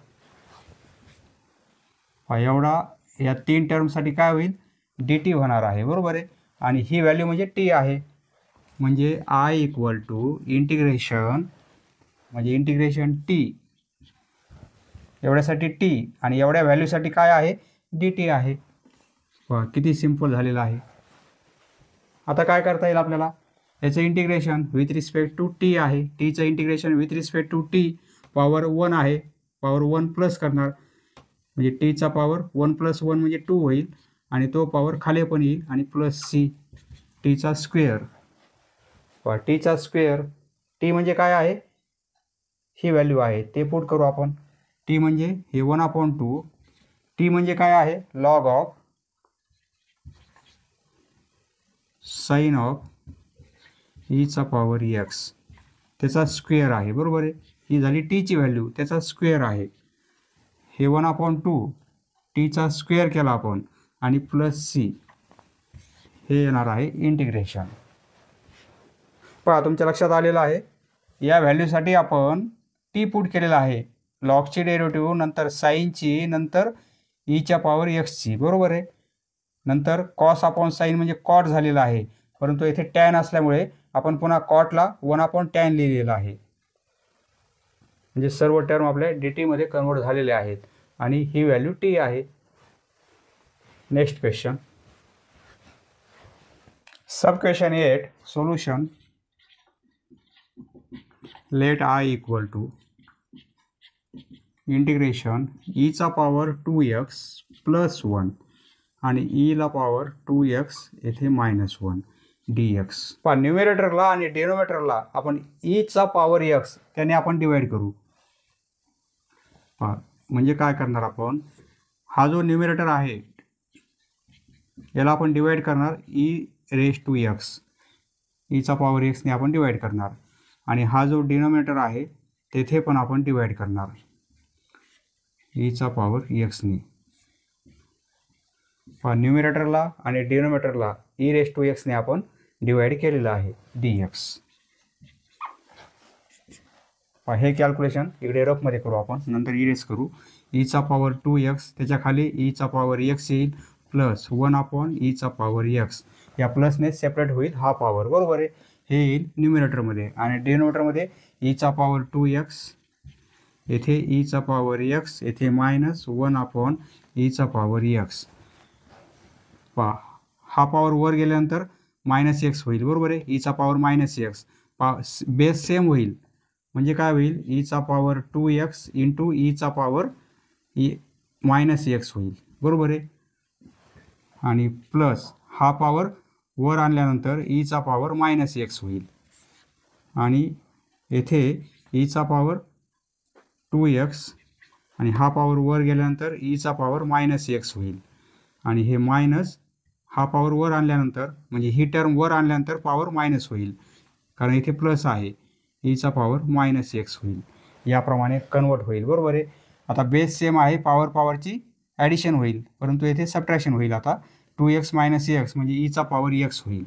एवढा या 3 टर्मसाठी काय होईल, डी टी होणार आहे, बरोबर आहे. आणि ही व्हॅल्यू म्हणजे टी आहे, म्हणजे आय इक्वल टू इंटिग्रेशन म्हणजे इंटिग्रेशन टी एवढ्यासाठी टी आणि एवढ्या व्हॅल्यूसाठी काय आहे, डी टी आहे. किती सिम्पल झालेलं आहे. आता काय करता येईल आपल्याला, याचं integration with respect to T आहे, टीचं integration with respect to t power 1 आहे, पॉवर 1 प्लस करणार म्हणजे टीचा पॉवर 1 + 1 म्हणजे 2 होईल आणि तो पॉवर खाली पण येईल आणि प्लस सी टीचा स्क्वेअर. टीचा स्क्वेअर, टी म्हणजे काय आहे, ही व्हॅल्यू आहे ते पुट करू आपण. टी म्हणजे हे 1/2, टी म्हणजे काय आहे, log of sine of Icha power x त्याचा स्क्वेअर आहे, बरोबर आहे. ही झाली टीची व्हॅल्यू, त्याचा स्क्वेअर आहे. हे 1/2 टीचा स्क्वेअर केला आपण आणि प्लस सी हे येणार आहे इंटिग्रेशन. पहा तुमच्या लक्षात आलेलं आहे, या व्हॅल्यूसाठी आपण टी पुट केलेला आहे, लॉगची डेरिव्हेटिव्ह नंतर साईनची नंतर ईच्या पॉवर एक्सची, बरोबर आहे. नंतर कॉस अपॉन साईन म्हणजे कॉट झालेला आहे, परंतु येथे टॅन असल्यामुळे आपण पुन्हा कॉटला 1/tan लिहिलेला आहे. म्हणजे सर्व टर्म आपल्या डी टीमध्ये कन्वर्ट झालेले आहेत आणि ही व्हॅल्यू टी आहे. Next question, sub question 8 solution. Let I equal to integration ईचा पॉवर 2x + 1 आणि ईला पॉवर 2x येथे -1 dx. पहा न्यूमिरेटरला आणि डिनोमिनेटरला आपण ईचा पॉवर x त्याने आपण डिवाइड करू. पहा म्हणजे काय करणार आपण, हा जो न्यूमिरेटर आहे याला आपण डिवाइड करणार e⁻⁴ ईचा पॉवर x ने आपण डिवाइड करणार आणि हा जो डिनोमिनेटर आहे तेथे पण आपण डिवाइड करणार ईचा पॉवर x ने. पहा न्यूमिरेटरला आणि डिनोमिनेटरला e⁻⁴ ने आपण डिवाइड केलेलं आहे dx. पहा हे कॅल्क्युलेशन इकडे रफमध्ये करू आपण, नंतर इरेज करू. ईचा पॉवर 2x त्याच्या खाली ईचा पॉवर x येईल प्लस 1/ईचा पॉवर x, या प्लसने सेपरेट होईल हा पॉवर, बरोबर आहे. हे येईल न्यूमिरेटरमध्ये आणि डिनोमिनेटरमध्ये ईचा पॉवर 2x येथे ईचा पॉवर x येथे -1/ईचा पॉवर x. पहा हा पॉवर वर गेल्यानंतर -x होईल, बरोबर आहे. Icha power -x base same होईल म्हणजे काय होईल, ईचा पॉवर 2x इंटू ईचा पॉवर -x होईल, बरोबर आहे. आणि प्लस हा पॉवर वर आणल्यानंतर ईचा पॉवर -x होईल आणि येथे ईचा पॉवर 2x आणि हा पॉवर वर गेल्यानंतर ईचा पॉवर -x होईल आणि हे मायनस हा पॉवर वर आणल्यानंतर म्हणजे ही टर्म वर आणल्यानंतर पॉवर मायनस होईल कारण इथे प्लस आहे, ईचा पॉवर -x होईल. याप्रमाणे कन्वर्ट होईल, बरोबर आहे. आता बेस सेम आहे, पॉवरची ॲडिशन होईल परंतु येथे सबट्रॅक्शन होईल. आता 2x - x म्हणजे ईचा पॉवर x होईल,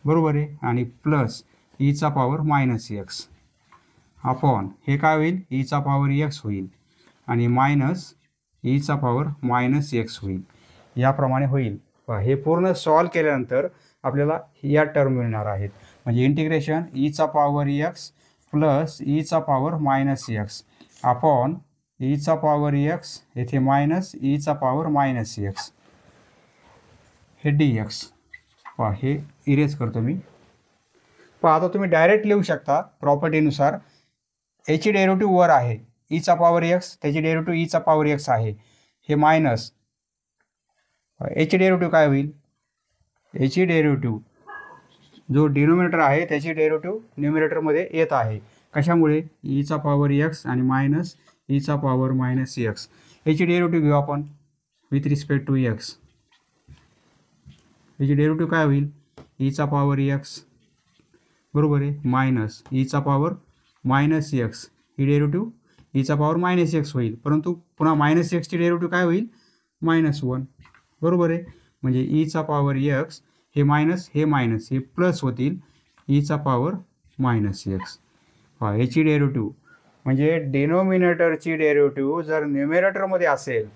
बरोबर आहे. आणि plus Icha power -x upon हे काय होईल, ईचा पॉवर x होईल आणि मायनस ईचा पॉवर -x होईल. याप्रमाणे होईल. हे पूर्ण सॉल्व केल्यानंतर आपल्याला या टर्म मिळणार आहेत म्हणजे इंटिग्रेशन ईचा power x plus Icha power -x upon ईचा पॉवर x येथे मायनस ईचा पॉवर -x हे dx. पहा हे इरेज करतो मी. पहा आता तुम्ही डायरेक्ट लिहू शकता प्रॉपर्टीनुसार. याची डेरिव्हेटिव्ह वर आहे ईचा पॉवर x, त्याची डेरिव्हेटिव्ह ईचा पॉवर x आहे, हे मायनस याची डेरिव्हेटिव्ह काय होईल, याची डेरिव्हेटिव्ह जो डिनोमिनेटर आहे त्याची डेरिव्हेटिव्ह न्यूमिरेटरमध्ये येत आहे. कशामुळे, ईचा पॉवर x आणि मायनस ईचा पॉवर -x. याची डेरिव्हेटिव्ह घेऊ आपण विथ रिस्पेक्ट टू x. याची डेरिव्हेटिव्ह काय होईल, ईचा पॉवर एक्स बरोबर आहे मायनस ईचा पॉवर मायनस एक्स, ही डेरिव्हेटिव्ह ईचा पॉवर मायनस एक्स होईल, परंतु पुन्हा मायनस एक्सची डेरिव्हेटिव्ह काय होईल -1 बरोबर आहे. म्हणजे ईचा पॉवर एक्स हे मायनस हे प्लस होतील ईचा पॉवर मायनस एक्स. याची डेरिव्हेटिव्ह म्हणजे डिनोमिनेटरची डेरिव्हेटिव्ह जर न्यूमरेटरमध्ये असेल,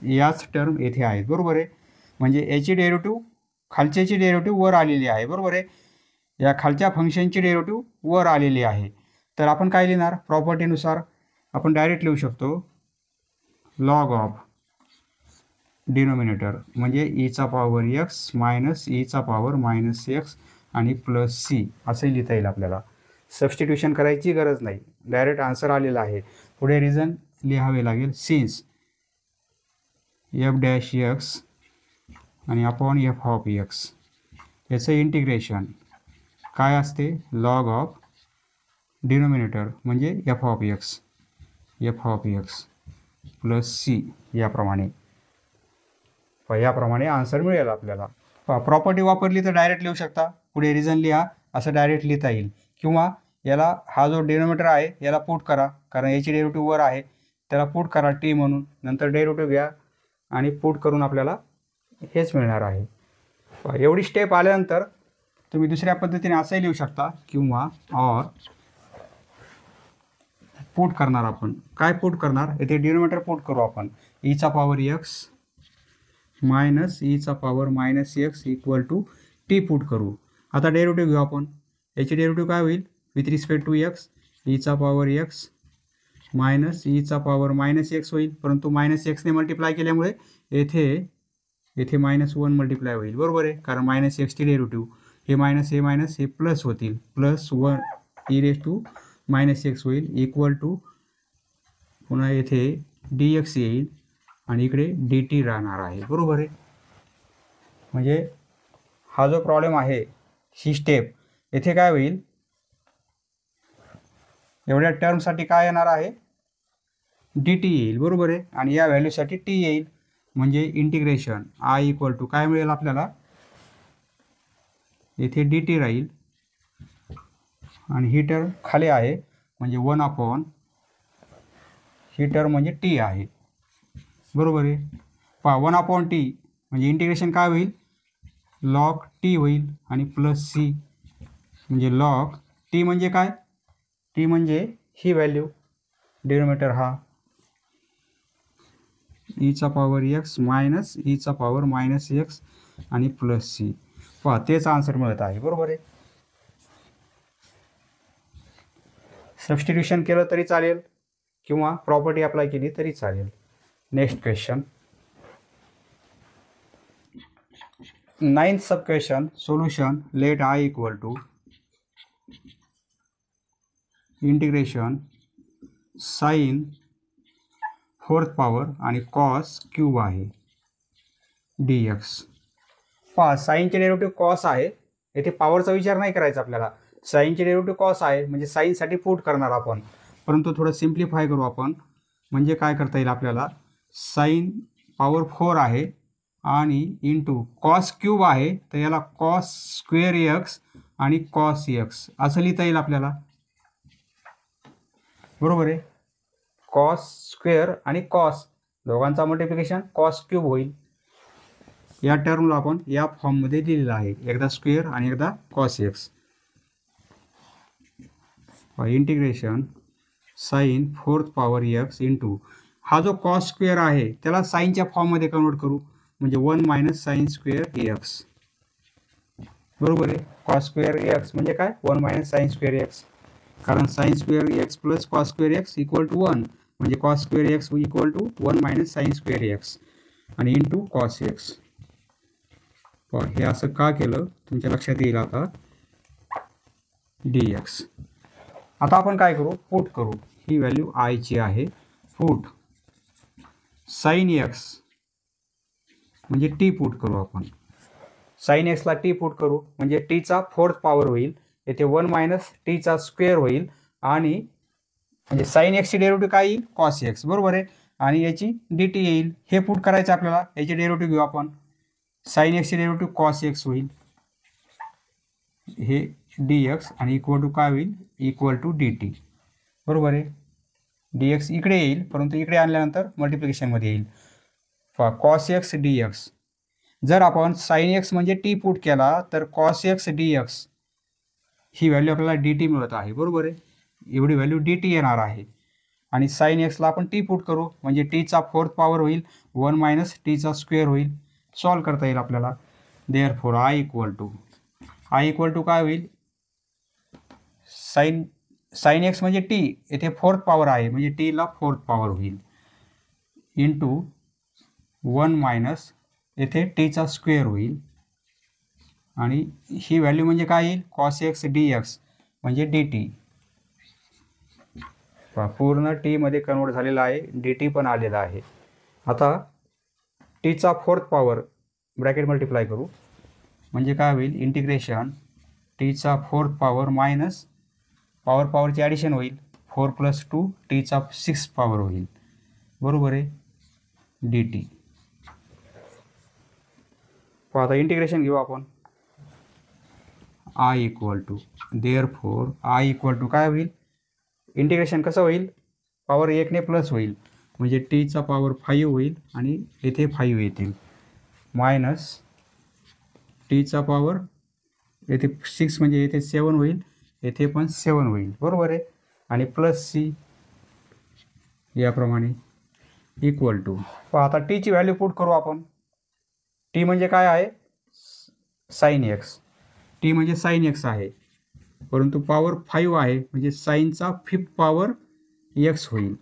याच टर्म येथे आहेत बरोबर आहे. म्हणजे याची डेरिव्हेटिव्ह खालच्याची डेरिव्हेटिव्ह वर आलेली आहे बरोबर आहे. या खालच्या फंक्शनची डेरिव्हेटिव्ह वर आलेली आहे. तर आपण काय लिहिणार, प्रॉपर्टीनुसार आपण डायरेक्ट लिहू शकतो लॉग ऑफ डिनोमिनेटर म्हणजे ईचा पॉवर एक्स मायनस ईचा पॉवर मायनस एक्स आणि प्लस सी असंही लिहिता येईल आपल्याला. सबस्टिट्यूशन करायची गरज नाही, डायरेक्ट आन्सर आलेला आहे. पुढे रिझन लिहावे लागेल, सिन्स एफ डॅश एक्स आणि अपॉन एफ ऑफ एक्स याचं इंटिग्रेशन काय असते, लॉग ऑफ डिनोमिनेटर म्हणजे f of x plus c याप्रमाणे आन्सर मिळेल आपल्याला. प्रॉपर्टी वापरली तर डायरेक्ट लिहू शकता, पुढे रिझन लिहा असं डायरेक्ट लिहिता येईल, किंवा याला हा जो डिनोमिनेटर आहे याला पुट करा, कारण याची डेरिव्हेटिव्ह वर आहे, त्याला पुट करा टी म्हणून, नंतर डेरिव्हेटिव्ह घ्या आणि पुट करून आपल्याला हेच मिळणार आहे. एवढी स्टेप आल्यानंतर तुम्ही दुसऱ्या पद्धतीने असंही लिहू शकता, किंवा ऑर पुट करणार. आपण काय पुट करणार, येथे डिनोमिनेटर पुट करू आपण, ईचा पॉवर एक्स मायनस ईचा power minus x equal to t put करू. आता डेरिव्हेटिव्ह घेऊ आपण, याची डेरिव्हेटिव्ह काय होईल विथ रिस्पेक्ट टू एक्स, ईचा पॉवर एक्स मायनस ईचा पॉवर मायनस एक्स होईल, परंतु मायनस एक्सने मल्टिप्लाय केल्यामुळे येथे -1 मल्टिप्लाय होईल बरोबर आहे, कारण मायनस एक्सची डेरिव्हेटिव्ह हे मायनस हे प्लस होतील, +1 e raise to minus x होईल इक्वल टू पुन्हा येथे डी एक्स येईल आणि इकडे डी टी राहणार आहे बरोबर आहे. म्हणजे हा जो प्रॉब्लेम आहे ही स्टेप येथे काय होईल, एवढ्या टर्मसाठी काय येणार आहे डी टी येईल बरोबर आहे, आणि या व्हॅल्यूसाठी टी येईल, म्हणजे इंटिग्रेशन आय इक्वल टू काय मिळेल आपल्याला, येथे डी टी राहील आणि ही टर्म खाली आहे म्हणजे 1 अपॉन ही टर्म म्हणजे टी आहे बरोबर आहे. 1 अपॉन टी म्हणजे इंटिग्रेशन काय होईल लॉग टी होईल आणि प्लस सी म्हणजे लॉग टी म्हणजे काय, टी म्हणजे ही व्हॅल्यू, डिनोमिनेटर हा ईचा पॉवर एक्स मायनस ईचा पॉवर मायनस एक्स आणि प्लस सी. तेच आन्सर मिळत आहे बरोबर आहे. सबस्टिट्यूशन केलं तरी चालेल किंवा प्रॉपर्टी अप्लाय केली तरी चालेल. Next question, 9th sub question, solution let I equal to integration sine 4th power आणि कॉस क्यूब आहे डी एक्स. साईनचे डेरिव्हेटिव्ह कॉस आहे, येथे पॉवरचा विचार नाही करायचा आपल्याला, साईनचे डेरिव्हेटिव्ह कॉस आहे म्हणजे साईनसाठी पुट करणार आपण, परंतु थोडं सिम्प्लिफाय करू आपण. म्हणजे काय करता येईल आपल्याला, साईन पॉवर 4 आहे आणि इंटू कॉस क्यूब आहे, तर याला कॉस स्क्वेअर एक्स आणि कॉस एक्स असं लिहिता येईल आपल्याला बरोबर आहे. कॉस स्क्वेअर आणि कॉस दोघांचा मल्टिप्लिकेशन कॉस क्यूब होईल. या टर्मला आपण या फॉर्ममध्ये दिलेलं आहे, एकदा स्क्वेअर आणि एकदा cos x. Integration sine 4th power x into हा जो कॉस स्क्वेअर आहे त्याला साईनच्या फॉर्ममध्ये कन्वर्ट करू, म्हणजे 1 मायनस साइन स्क्वेअर एक्स बरोबर आहे. कॉस स्क्वेअर एक्स म्हणजे काय 1 मायनस साइन स्क्वेअर एक्स, कारण sine square x plus cos square x equal to 1, म्हणजे cos square x equal to 1 minus sine square x आणि इंटू कॉस एक्स. हे असं का केलं तुमच्या लक्षात येईल आता, डी एक्स. आता आपण काय करू, पुट करू, ही व्हॅल्यू आयची आहे, पुट साइन एक्स म्हणजे टी पुट करू आपण, साइन एक्सला टी पुट करू म्हणजे टीचा 4th पॉवर होईल, येथे 1 मायनस टीचा स्क्वेअर होईल आणि म्हणजे साइन एक्सची डेरिव्हेटिव्ह काय येईल कॉस एक्स बरोबर आहे, आणि याची डी टी येईल. हे पुट करायचं आपल्याला, याची डेरिव्हेटिव्ह घेऊ आपण, साइन एक्सचे डेरिव्हेटिव्ह कॉस एक्स होईल, हे डी एक्स आणि इक्वल टू काय होईल, इक्वल टू डी टी. बरोबर आहे. डी एक्स इकडे येईल, परंतु इकडे आणल्यानंतर मल्टिप्लिकेशनमध्ये येईल. Cos x d x. जर आपण साइन एक्स म्हणजे टी पुट केला तर कॉस एक्स डी एक्स ही व्हॅल्यू आपल्याला डी टी मिळत आहे. बरोबर आहे. एवढी व्हॅल्यू डी टी येणार आहे. आणि साइन एक्सला आपण टी पुट करू म्हणजे टीचा फोर्थ पॉवर होईल 1 मायनस टीचा स्क्वेअर होईल. सॉल्व करता येईल आपल्याला. देअरफॉर आय इक्वल टू काय होईल, साइन एक्स म्हणजे टी येथे फोर्थ पॉवर आहे म्हणजे टीला फोर्थ पॉवर होईल इंटू 1 मायनस येथे टीचा स्क्वेअर होईल आणि ही व्हॅल्यू म्हणजे काय येईल, कॉस एक्स डी एक्स म्हणजे डी टी. पूर्ण टीमध्ये कन्वर्ट झालेला आहे, डी टी पण आलेला आहे. आता टीचा फोर्थ पॉवर ब्रॅकेट मल्टिप्लाय करू म्हणजे काय होईल, इंटिग्रेशन टीचा फोर्थ पॉवर मायनस पॉवरची ॲडिशन होईल 4 + 2 टीचा 6 पॉवर होईल. बरोबर आहे, डी टी. आता इंटिग्रेशन घेऊ आपण. I equal to therefore I equal to काय होईल, इंटिग्रेशन कसं होईल, पॉवर 1ने प्लस होईल म्हणजे टीचा पॉवर 5 होईल आणि येथे 5 येतील मायनस टीचा पॉवर येथे 6 म्हणजे येथे 7 होईल, येथे पण 7 होईल. बरोबर आहे. आणि प्लस सी याप्रमाणे इक्वल टू. आता टीची व्हॅल्यू पुट करू आपण. टी म्हणजे काय आहे, साइन एक्स. टी म्हणजे साइन एक्स आहे परंतु पॉवर 5 आहे म्हणजे साइनचा 5th पॉवर एक्स होईल.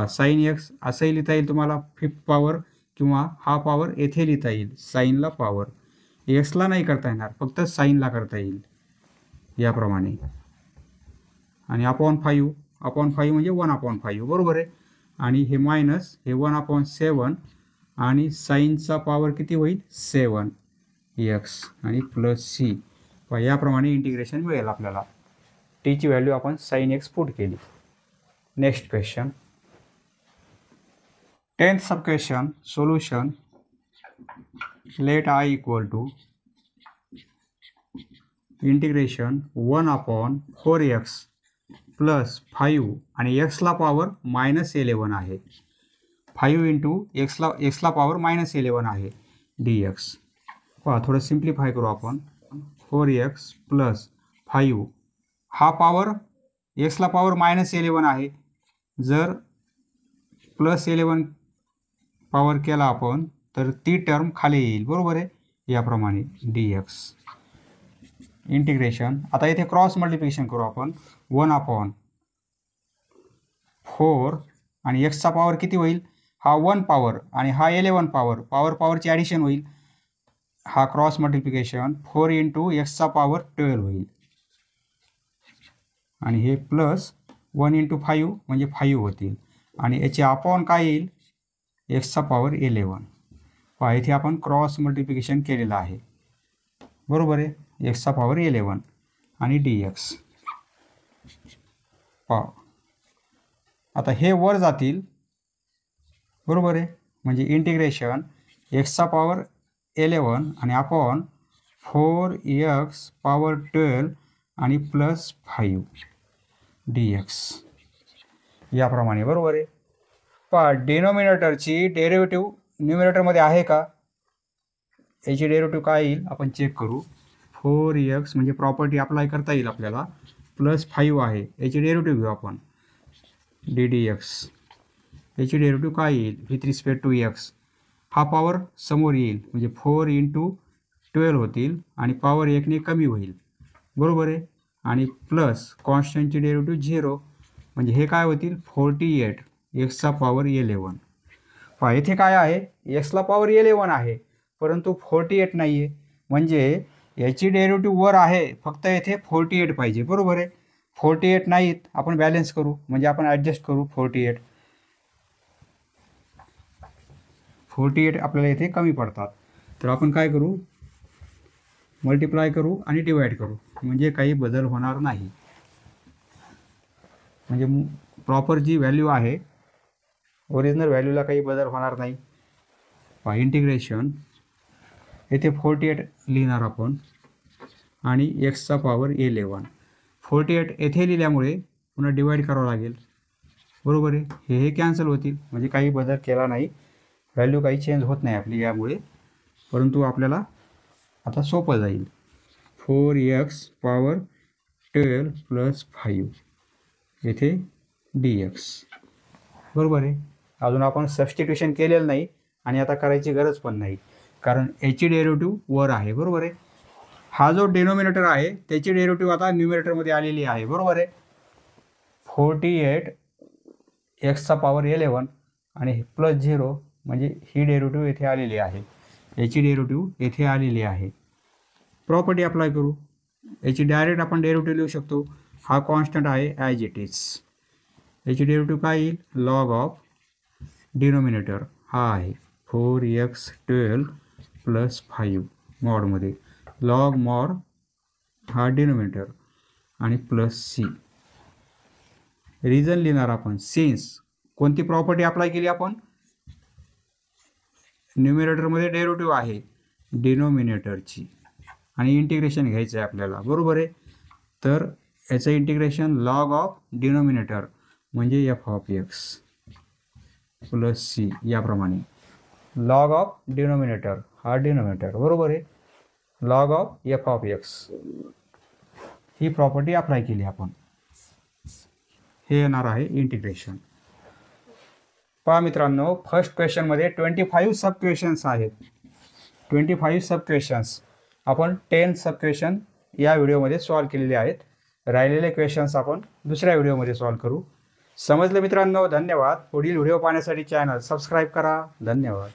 साइन एक्स असंही लिहिता येईल तुम्हाला 5th पॉवर किंवा हा पॉवर येथे लिहिता येईल. साइनला पॉवर एक्सला नाही करता येणार, फक्त साइनला करता येईल याप्रमाणे. आणि अपॉन 5 म्हणजे 1/5. बरोबर आहे. आणि हे मायनस हे 1/7 आणि साइनचा पॉवर किती होईल 7 एक्स आणि प्लस सी. याप्रमाणे इंटिग्रेशन मिळेल आपल्याला. टीची व्हॅल्यू आपण साइन एक्स पुट केली. Next question, 10th sub question. Solution. Let I equal to integration 1/4x plus 5 आणि एक्सला पॉवर -11 आहे. 5 इंटू एक्सला पॉवर -11 आहे डी एक्स. थोडं सिम्प्लिफाय करू आपण. 4x प्लस 5 हा पॉवर एक्सला पॉवर -11 आहे. जर +11 पॉवर केला आपण तर ती टर्म खाली येईल. बरोबर आहे. याप्रमाणे डी एक्स इंटिग्रेशन. आता इथे क्रॉस मल्टिप्लिकेशन करू आपण. 1/4 आणि एक्सचा पॉवर किती होईल, हा 1 पॉवर आणि हा 11 पॉवरची ॲडिशन होईल. हा क्रॉस मल्टिप्लिकेशन 4 इंटू एक्सचा पॉवर 12 होईल आणि हे प्लस 1 इंटू 5 म्हणजे 5 होतील आणि याचे अपॉन काय येईल, एक्सचा पॉवर 11. इथे आपण क्रॉस मल्टिप्लिकेशन केलेलं आहे. बरोबर आहे. एक्सचा पॉवर 11 आणि डी एक्स. आता हे वर जातील. बरोबर आहे. म्हणजे इंटिग्रेशन एक्सचा पॉवर 11 आणि अपॉन 4x पॉवर 12 आणि प्लस 5 डी एक्स याप्रमाणे. बरोबर आहे. डिनोमिनेटरची डेरिव्हेटिव्ह न्यूमिनेटरमध्ये आहे का, याची डेरिव्हेटिव्ह काय येईल आपण चेक करू. 4x म्हणजे प्रॉपर्टी अप्लाय करता येईल आपल्याला. प्लस 5 आहे, याची डेरिव्हेटिव्ह घेऊ आपण डी डी एक्स. याची डेरिव्हेटिव्ह काय येईल विथ रिस्पेक्ट टू एक्स. हा पॉवर समोर येईल म्हणजे 4 इंटू 12 होतील आणि पॉवर 1ने कमी होईल. बरोबर आहे. आणि प्लस कॉन्स्टंटची डेरिव्हेटिव्ह 0 म्हणजे हे काय होतील 48 एक्सचा पॉवर 11. येथे काय आहे, एक्सला पॉवर 11 आहे परंतु 48 नाही आहे म्हणजे याची डेरिव्हेटिव्ह वर आहे, फक्त येथे 48 पाहिजे. बरोबर आहे. 48 नाहीत, आपण बॅलन्स करू म्हणजे आपण ॲडजस्ट करू. 48 आपल्याला इथे कमी पडतात तर आपण काय करू, मल्टिप्लाय करू आणि डिवाइड करू म्हणजे काही बदल होणार नाही. म्हणजे प्रॉपर जी व्हॅल्यू आहे ओरिजिनल व्हॅल्यूला काही बदल होणार नाही. इंटिग्रेशन येथे 48 लिहिणार आपण आणि एक्सचा पॉवर 11. 48 येथे लिहिल्यामुळे पुन्हा डिवाईड करावं लागेल, बरोबर आहे. हे कॅन्सल होतील, म्हणजे काही बदल केला नाही, व्हॅल्यू काही चेंज होत नाही आपली यामुळे, परंतु आपल्याला आता सोपं जाईल. 4x पॉवर 12 + 5 येथे dx, बरोबर आहे. अजून आपण सबस्टिट्यूशन केलेलं नाही आणि आता करायची गरज पण नाही, कारण याची डेरिव्हेटिव्ह वर आहे, बरोबर आहे. हा जो डिनोमिनेटर आहे त्याची डेरिव्हेटिव्ह आता न्यूमरेटरमध्ये आलेली आहे, बरोबर आहे. 48 एक्सचा पॉवर 11 आणि +0 म्हणजे ही डेरिव्हेटिव्ह येथे आलेली आहे, याची डेरिव्हेटिव्ह येथे आलेली आहे. प्रॉपर्टी अप्लाय करू, याची डायरेक्ट आपण डेरिव्हेटिव्ह लिहू शकतो. हा कॉन्स्टंट आहे ॲज इट इज, याची डेरिव्हेटिव्ह काय येईल, लॉग ऑफ डिनोमिनेटर हा आहे 4x12 + 5 मॉडमध्ये, लॉग मॉड हा डिनोमिनेटर आणि +c. रिझन लिहिणार आपण, सिन्स कोणती प्रॉपर्टी अप्लाय केली आपण, न्यूमरेटरमध्ये डेरिव्हेटिव्ह आहे डिनोमिनेटरची आणि इंटिग्रेशन घ्यायचं आहे आपल्याला, बरोबर आहे. तर याचं इंटिग्रेशन लॉग ऑफ डिनोमिनेटर म्हणजे f(x) + c याप्रमाणे, लॉग ऑफ डिनोमिनेटर हा डिनोमिनेटर, बरोबर आहे, log of f(x) he property apply केली आपण. हे येणार आहे इंटिग्रेशन. पहा मित्रांनो, फर्स्ट क्वेश्चनमध्ये 25 सब क्वेश्चन्स आहेत. 25 सब क्वेश्चन्स आपण 10 सब क्वेश्चन या व्हिडिओमध्ये सॉल्व केलेले आहेत. राहिलेले क्वेश्चन्स आपण दुसऱ्या व्हिडिओमध्ये सॉल्व करू. समजलं मित्रांनो? धन्यवाद. पुढील व्हिडिओ पाहण्यासाठी चॅनल सबस्क्राईब करा. धन्यवाद.